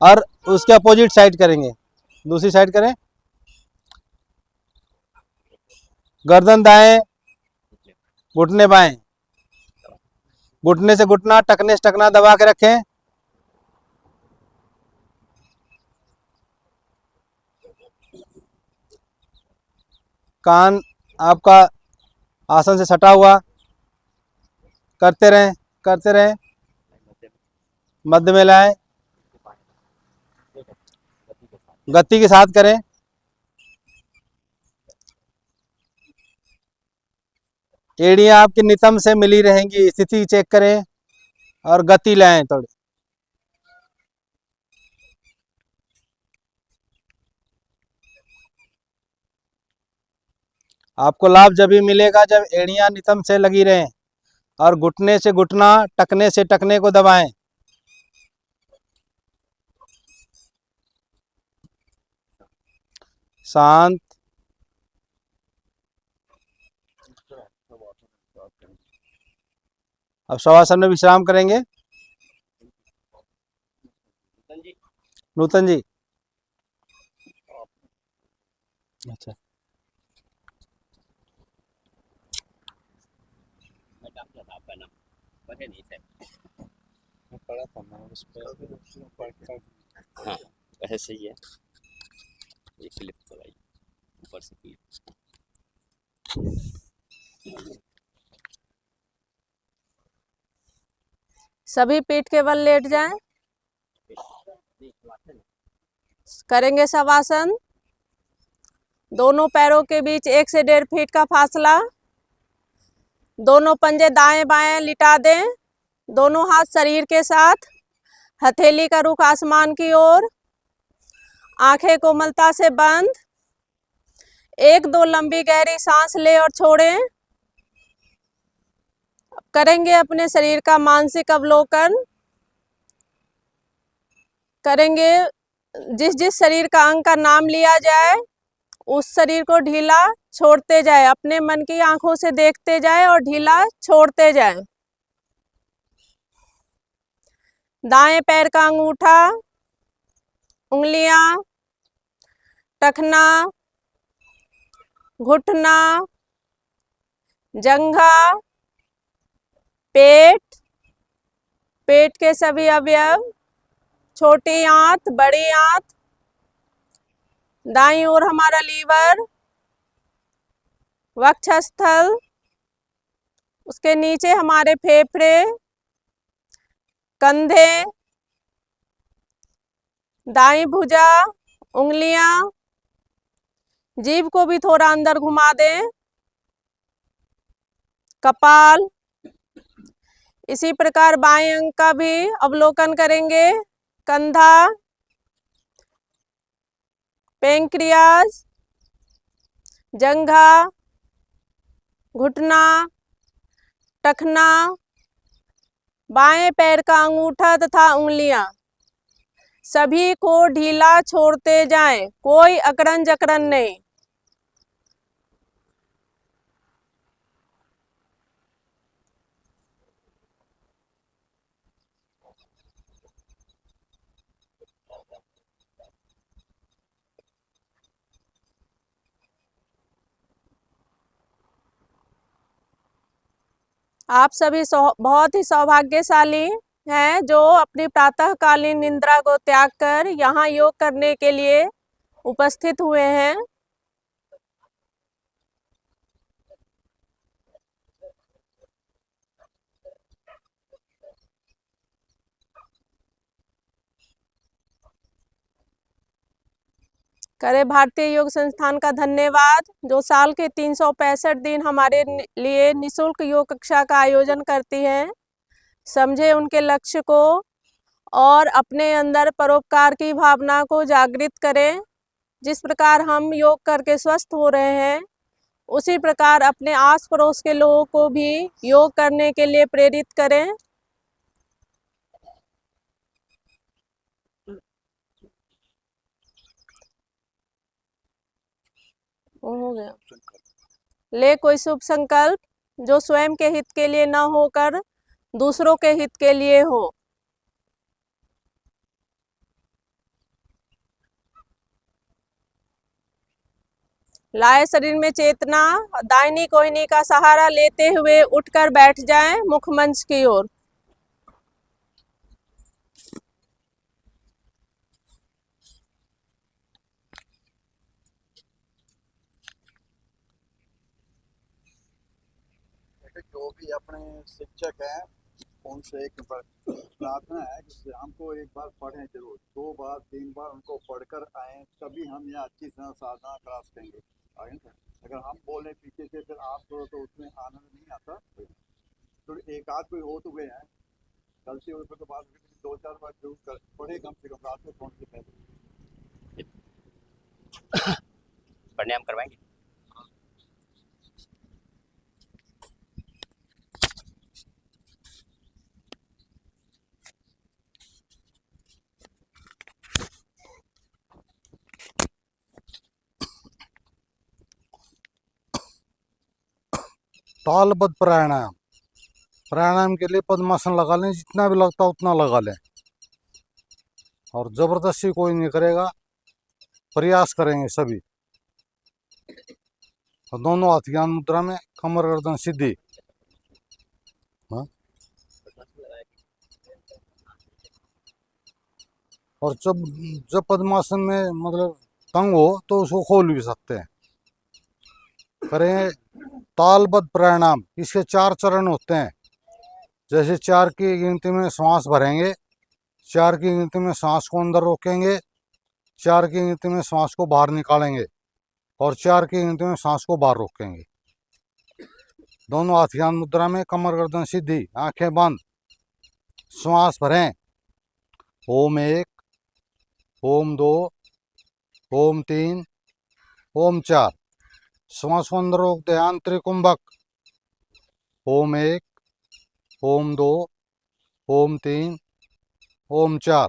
और उसके अपोजिट साइड करेंगे। दूसरी साइड करें। गर्दन दाएं, घुटने बाएं। घुटने से घुटना, टखने से टखना दबा के रखें। कान आपका आसन से सटा हुआ। करते रहें, करते रहें। मध्य में लाएं। गति के साथ करें। एड़ियां आपकी नितंब से मिली रहेंगी। स्थिति चेक करें और गति लाएं थोड़ी। आपको लाभ जब भी मिलेगा जब एड़ियां नितंब से लगी रहें और घुटने से घुटना, टखने से टखने को दबाएं। शांत। अब शवासन में विश्राम करेंगे। नूतन जी। अच्छा, आपका नाम पढ़े नहीं थे? पढ़ा था मैं उस पर। हाँ, वैसे सही है। ये क्लिप तो भाई ऊपर से क्लिप। सभी पीठ के बल लेट जाएं। करेंगे शवासन। दोनों पैरों के बीच 1 से 1.5 फीट का फासला। दोनों पंजे दाएं बाएं लिटा दें। दोनों हाथ शरीर के साथ, हथेली का रुख आसमान की ओर। आंखें कोमलता से बंद। 1-2 लंबी गहरी सांस ले और छोड़ें। करेंगे अपने शरीर का मानसिक अवलोकन। करेंगे जिस जिस शरीर का अंग का नाम लिया जाए उस शरीर को ढीला छोड़ते जाए। अपने मन की आंखों से देखते जाए और ढीला छोड़ते जाए। दाएं पैर का अंगूठा, उंगलियां, टखना, घुटना, जंघा, पेट, पेट के सभी अवयव, छोटी आंत, बड़ी आंत, दाईं ओर हमारा लीवर, वक्षस्थल, उसके नीचे हमारे फेफड़े, कंधे, दाईं भुजा, उंगलियां, जीभ को भी थोड़ा अंदर घुमा दें, कपाल। इसी प्रकार बाएं अंग का भी अवलोकन करेंगे। कंधा, पेंक्रियाज, जंघा, घुटना, टखना, बाएं पैर का अंगूठा तथा उंगलियां, सभी को ढीला छोड़ते जाएं। कोई अकड़न जकड़न नहीं। आप सभी बहुत ही सौभाग्यशाली हैं जो अपनी प्रातःकालीन निद्रा को त्याग कर यहाँ योग करने के लिए उपस्थित हुए हैं। करे भारतीय योग संस्थान का धन्यवाद जो साल के 365 दिन हमारे लिए निशुल्क योग कक्षा का आयोजन करती है। समझे उनके लक्ष्य को और अपने अंदर परोपकार की भावना को जागृत करें। जिस प्रकार हम योग करके स्वस्थ हो रहे हैं उसी प्रकार अपने आस पड़ोस के लोगों को भी योग करने के लिए प्रेरित करें। हो गया। ले कोई शुभ संकल्प जो स्वयं के हित के लिए न होकर दूसरों के हित के लिए हो। लाए शरीर में चेतना। दाहिनी कोहनी का सहारा लेते हुए उठकर बैठ जाएं मुखमंच की ओर। जो भी अपने शिक्षक हैं उनसे एक प्रार्थना है कि हमको एक बार पढ़ें जरूर, 2 बार 3 बार उनको पढ़कर आए, तभी हम यहाँ अच्छी तरह साधना करा सकेंगे। आगे ना? अगर हम बोले पीछे से फिर आप करो तो उसमें आनंद नहीं आता। तो एक आध कोई हो तो गए हैं, गलती हो तो बाद 2-4 बार जरूर पढ़े, कम से कम रात में सोने से पहले। पढ़ने हम करवाएंगे। तालबद्ध प्राणायाम। प्राणायाम के लिए पद्मासन लगा लें, जितना भी लगता है उतना लगा लें, और जबरदस्ती कोई नहीं करेगा, प्रयास करेंगे सभी। और दोनों हाथ ज्ञान मुद्रा में, कमर गर्दन सीधी। हाँ? और जब जब पद्मासन में मतलब तंग हो तो उसको खोल भी सकते हैं। करें तालबद्ध प्राणायाम। इसके 4 चरण होते हैं। जैसे 4 की गिनती में श्वास भरेंगे, 4 की गिनती में सांस को अंदर रोकेंगे, 4 की गिनती में सांस को बाहर निकालेंगे, और 4 की गिनती में सांस को बाहर रोकेंगे। दोनों हाथ ज्ञान मुद्रा में, कमर गर्दन सीधी, आंखें बंद। श्वास भरें। ओम 1, ओम 2, ओम 3, ओम 4। श्वास को अंदर रोक दे, आंतरिक कुंभक। ओम 1, ओम 2, ओम 3, ओम 4।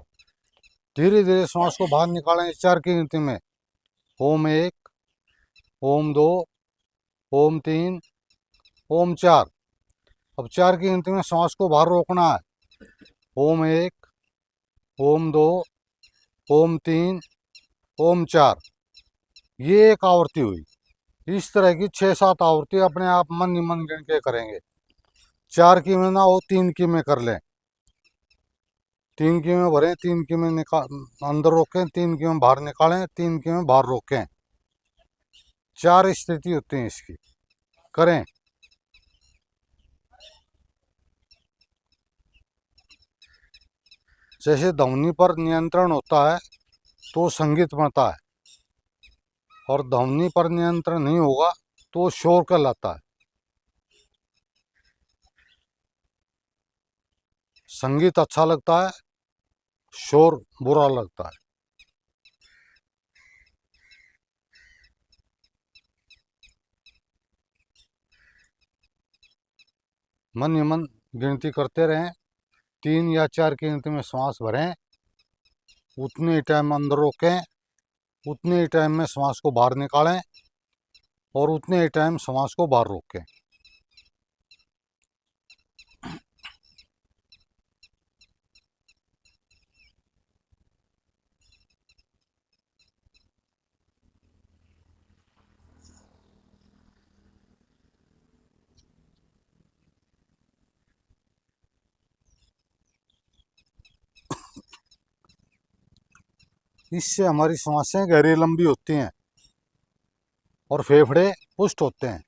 धीरे धीरे श्वास को बाहर निकालेंगे 4 की गिनती में। ओम 1, ओम 2, ओम 3, ओम 4। अब 4 की गिनती में श्वास को बाहर रोकना है। ओम 1, ओम 2, ओम 3, ओम 4। ये एक आवृत्ति हुई। इस तरह की 6-7 आवृत्ति अपने आप मन ही मन गिन के करेंगे। 4 की में ना हो, 3 की में कर लें। 3 की में भरें, 3 की में अंदर रोकें, 3 की में बाहर निकालें, 3 की में बाहर रोकें। 4 स्थिति होती हैं इसकी। करें। जैसे ध्वनि पर नियंत्रण होता है तो संगीत बनता है, और ध्वनि पर नियंत्रण नहीं होगा तो शोर कहलाता है। संगीत अच्छा लगता है, शोर बुरा लगता है। मन ही मन गिनती करते रहें। 3 या 4 की गिनती में श्वास भरें, उतने ही टाइम अंदर रोकें, उतने ही टाइम में श्वास को बाहर निकालें, और उतने ही टाइम श्वास को बाहर रोकें। इससे हमारी सांसें गहरी लंबी होती हैं और फेफड़े पुष्ट होते हैं।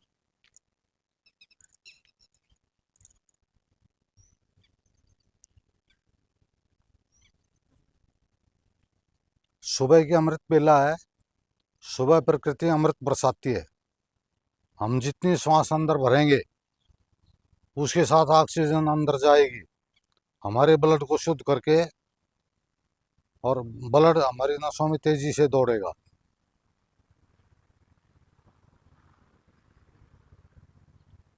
सुबह की अमृत बेला है। सुबह प्रकृति अमृत बरसाती है। हम जितनी श्वास अंदर भरेंगे उसके साथ ऑक्सीजन अंदर जाएगी, हमारे ब्लड को शुद्ध करके, और ब्लड हमारी नसों में तेजी से दौड़ेगा।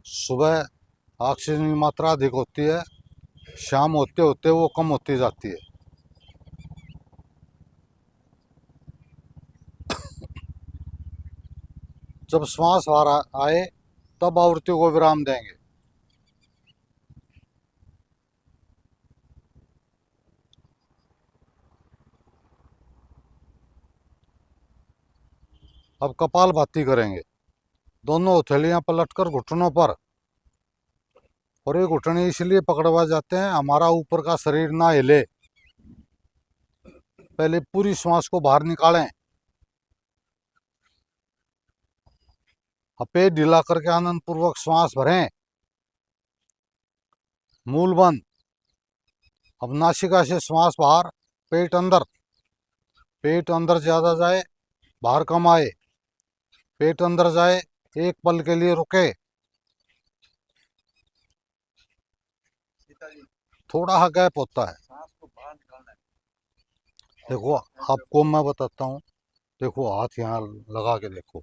सुबह ऑक्सीजन की मात्रा अधिक होती है, शाम होते होते वो कम होती जाती है। जब श्वास बाहर आए तब आवृत्ति को विराम देंगे। अब कपालभाति करेंगे। दोनों हथेलियां पलटकर घुटनों पर, और ये घुटने इसलिए पकड़वा जाते हैं हमारा ऊपर का शरीर ना हिले। पहले पूरी श्वास को बाहर निकालें, पेट ढीला करके आनंद पूर्वक श्वास भरें। मूल बंद। अब नासिका से श्वास बाहर, पेट अंदर। पेट अंदर ज़्यादा जाए, बाहर कम आए। पेट अंदर जाए, एक पल के लिए रुके, थोड़ा सा गैप होता है। सांस को बाहर निकालना है। देखो आपको मैं बताता हूँ, देखो हाथ यहाँ लगा के देखो,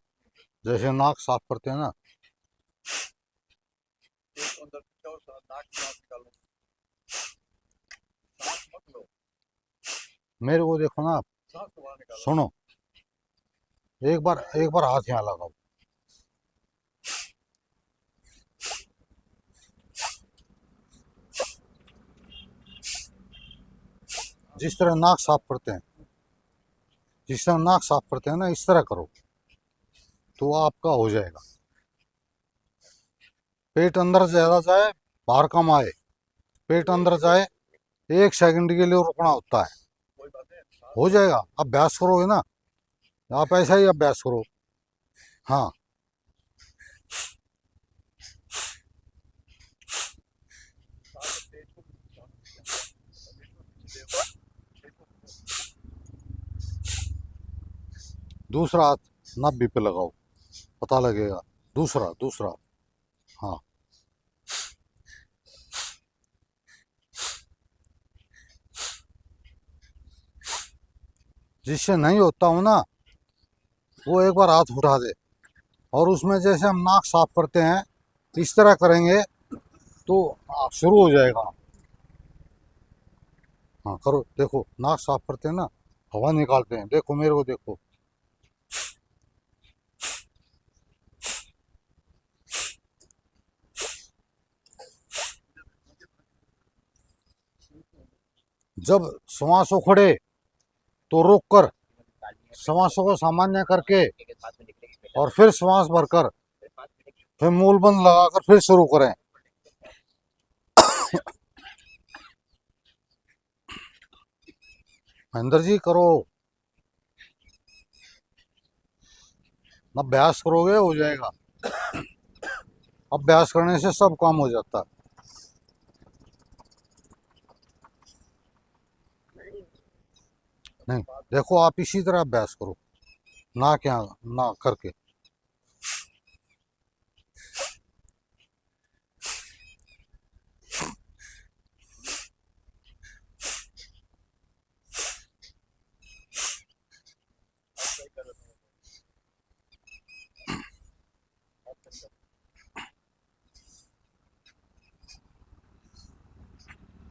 जैसे नाक साफ करते हैं ना, पेट को अंदर खींचो, नाक से सांस निकालो। सांस मत लो, मेरे को देखो ना आप, सांस को बाहर निकालो। सुनो, एक बार हाथ यहाँ लगाओ। जिस तरह नाक साफ करते हैं, जिस तरह नाक साफ करते हैं ना, इस तरह करो तो आपका हो जाएगा। पेट अंदर ज्यादा जाए, बाहर कम आए। पेट अंदर जाए, 1 सेकंड के लिए रुकना होता है। कोई बात नहीं, सांस हो जाएगा, अभ्यास करोगे ना, आप ऐसा ही अभ्यास करो। हाँ, पेट को पेट को दूसरा हाथ नाभि पे लगाओ, पता लगेगा। दूसरा दूसरा, हाँ। जिससे नहीं होता हूँ ना, वो एक बार हाथ उठा दे, और उसमें जैसे हम नाक साफ करते हैं, इस तरह करेंगे तो शुरू हो जाएगा। हाँ करो, देखो नाक साफ करते हैं ना, हवा निकालते हैं, देखो मेरे को देखो। जब श्वास उखड़े तो रोक कर श्वासों को सामान्य करके और फिर श्वास भरकर, फिर मूल बंद लगाकर फिर शुरू करें। महेंद्र जी करो, अभ्यास करोगे हो जाएगा। अभ्यास करने से सब काम हो जाता है। नहीं, देखो आप इसी तरह अभ्यास करो, ना क्या ना करके।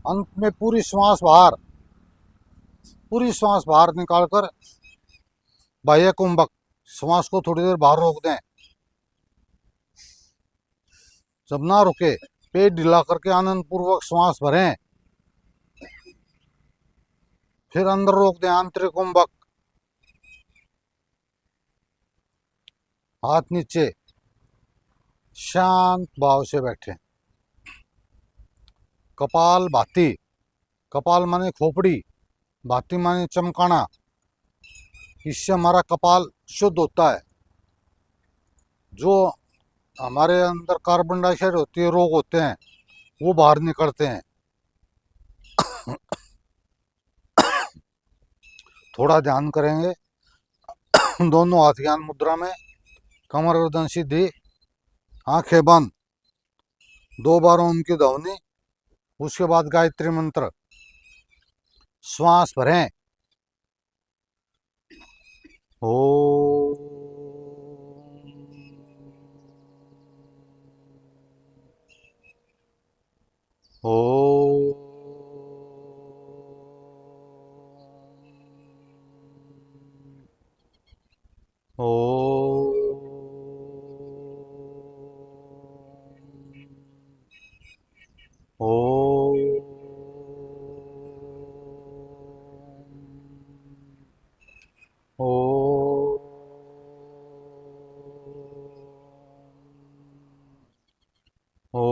अंत में पूरी श्वास बाहर निकालकर बाह्य कुंभक, श्वास को थोड़ी देर बाहर रोक दें। जब ना रुके, पेट ढीला करके आनंद पूर्वक श्वास भरें, फिर अंदर रोक दें आंतरिक कुंभक। हाथ नीचे, शांत भाव से बैठे। कपाल भाती, कपाल माने खोपड़ी, भाती माने चमकाना। इससे हमारा कपाल शुद्ध होता है। जो हमारे अंदर कार्बन डाइऑक्साइड होती है, रोग होते हैं, वो बाहर निकलते हैं। थोड़ा ध्यान करेंगे, दोनों हाथ ज्ञान मुद्रा में, कमर गर्दन सीधी, आंखें बंद, 2 बार ओम की ध्वनि, उसके बाद गायत्री मंत्र। श्वास भरें, ओ ओ ओ ओ ओ ओ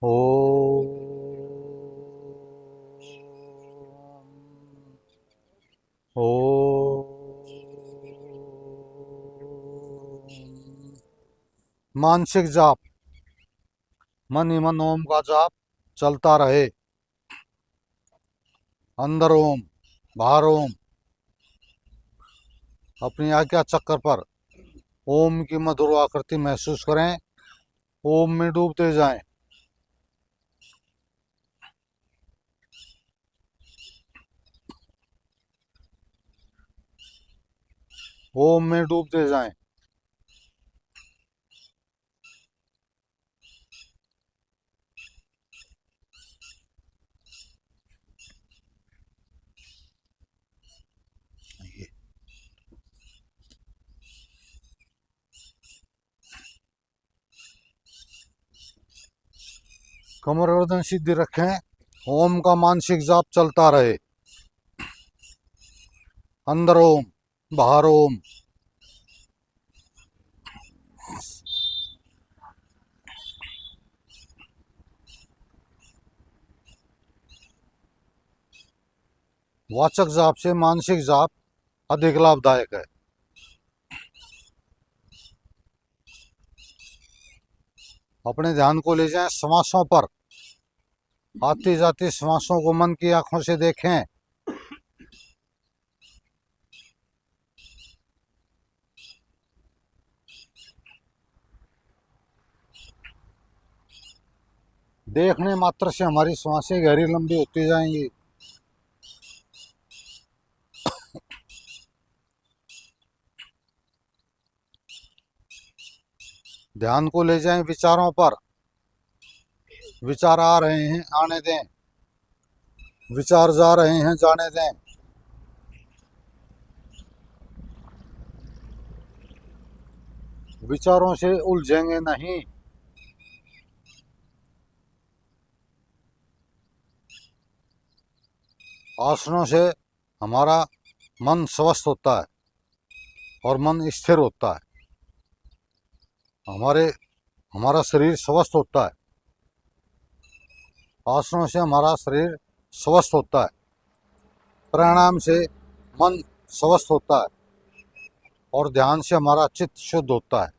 ओम ओम। मानसिक जाप, मन ही मन ओम का जाप चलता रहे। अंदर ओम, बाहर ओम। अपनी आज्ञा चक्कर पर ओम की मधुर आकृति महसूस करें, ओम में डूबते जाएं। ओम में डूबते जाएं। कमर गर्दन सीधी रखें, ओम का मानसिक जाप चलता रहे। अंदर ओम, बाहर ओम। वाचक जाप से मानसिक जाप अधिक लाभदायक है। अपने ध्यान को ले जाएं श्वासों पर। आती जाती श्वासों को मन की आंखों से देखें। देखने मात्र से हमारी श्वासें गहरी लंबी होती जाएंगी। ध्यान को ले जाएं विचारों पर। विचार आ रहे हैं, आने दें। विचार जा रहे हैं, जाने दें। विचारों से उलझेंगे नहीं। आसनों से हमारा मन स्वस्थ होता है और मन स्थिर होता है। हमारा शरीर स्वस्थ होता है। आसनों से हमारा शरीर स्वस्थ होता है। प्राणायाम से मन स्वस्थ होता है और ध्यान से हमारा चित्त शुद्ध होता है।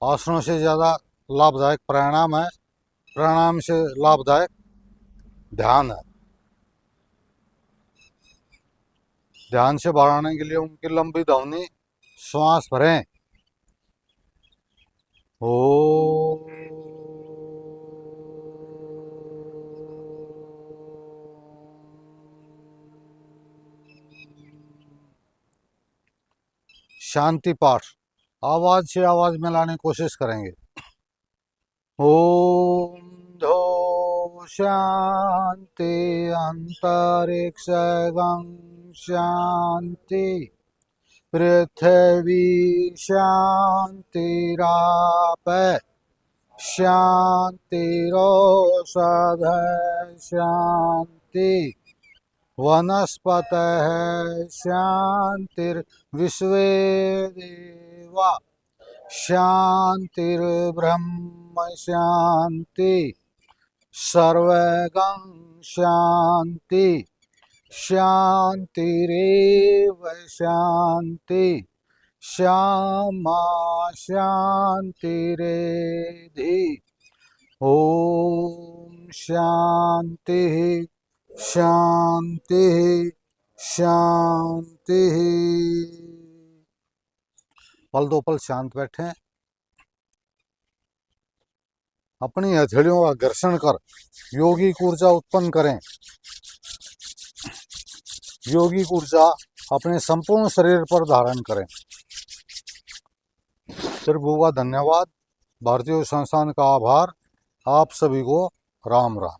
आसनों से ज़्यादा लाभदायक प्राणायाम है। प्राणायाम से लाभदायक ध्यान है। ध्यान से बढ़ाने के लिए उनकी लंबी ध्वनि श्वास भरें। ओम शांति पाठ आवाज से आवाज मिलाने की कोशिश करेंगे। ओम धो शांति अंतरिक्ष गं शांति पृथ्वी शांतिराप शांतिरोषधय शांति वनस्पतयः शांतिर्विश्वे देवा शांतिर्ब्रह्म शांति सर्वगं शांति शांतिरेव शांति श्यामा शांतिरेधि। ओम शांति शांति शांति। पल दो पल शांत बैठें। अपनी हथेलियों का घर्षण कर योगी ऊर्जा उत्पन्न करें। योगी ऊर्जा अपने संपूर्ण शरीर पर धारण करें। त्रिभुवन का धन्यवाद। भारतीय संस्थान का आभार। आप सभी को राम राम।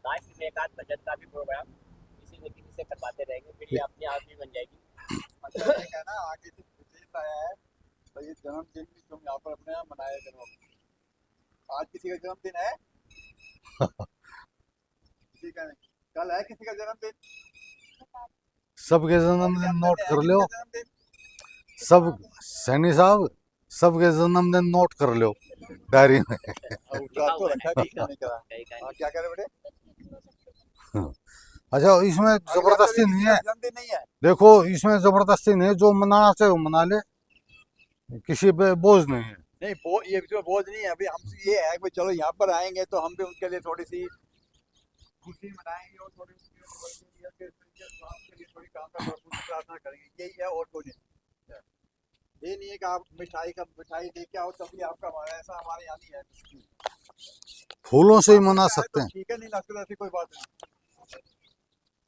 लास्ट में एक आध भजन का भी प्रोग्राम किसी न किसी से करवाते रहेंगे, फिर ये अपने आप ही बन जाएगी। मतलब ये कहना आगे से विदेश आया है तो ये जन्मदिन भी तुम यहाँ पर अपने यहाँ मनाया करो। आज किसी का जन्मदिन है? किसी का नहीं। कल है किसी का जन्मदिन? सबके जन्मदिन नोट है कर किसी लो। का जन्मदिन? सब सैनी साहब सबके जन्मदिन नोट कर लो डायरी में। और उसका तो रखा है, किसी ने करा। कहीं का हाँ, क्या करे बेटे? अच्छा इसमें जबरदस्ती नहीं है, जन्मदिन नहीं है। देखो इसमें जबरदस्ती नहीं है, जो मनाना चाहे वो मना ले, किसी पे बोझ नहीं है। नहीं ये इसमें बोझ नहीं है। अभी हमसे ये है कि चलो यहाँ पर आएंगे तो हम भी उनके लिए थोड़ी सी खुशी मनाएंगे और थोड़ी सी के लिए थोड़ी काम का प्रार्थना करेंगे, यही है और कुछ नहीं। ये नहीं है कि आप मिठाई दे के आओ तभी आपका हमारा, ऐसा हमारे यहाँ नहीं है। फूलों से ही मना सकते हैं, ठीक है, नहीं लगता ऐसी कोई बात नहीं।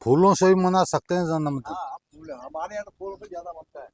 फूलों से ही मना सकते हैं जन्मदिन। हाँ फूल हमारे यहाँ तो फूलों से ज्यादा बनता है।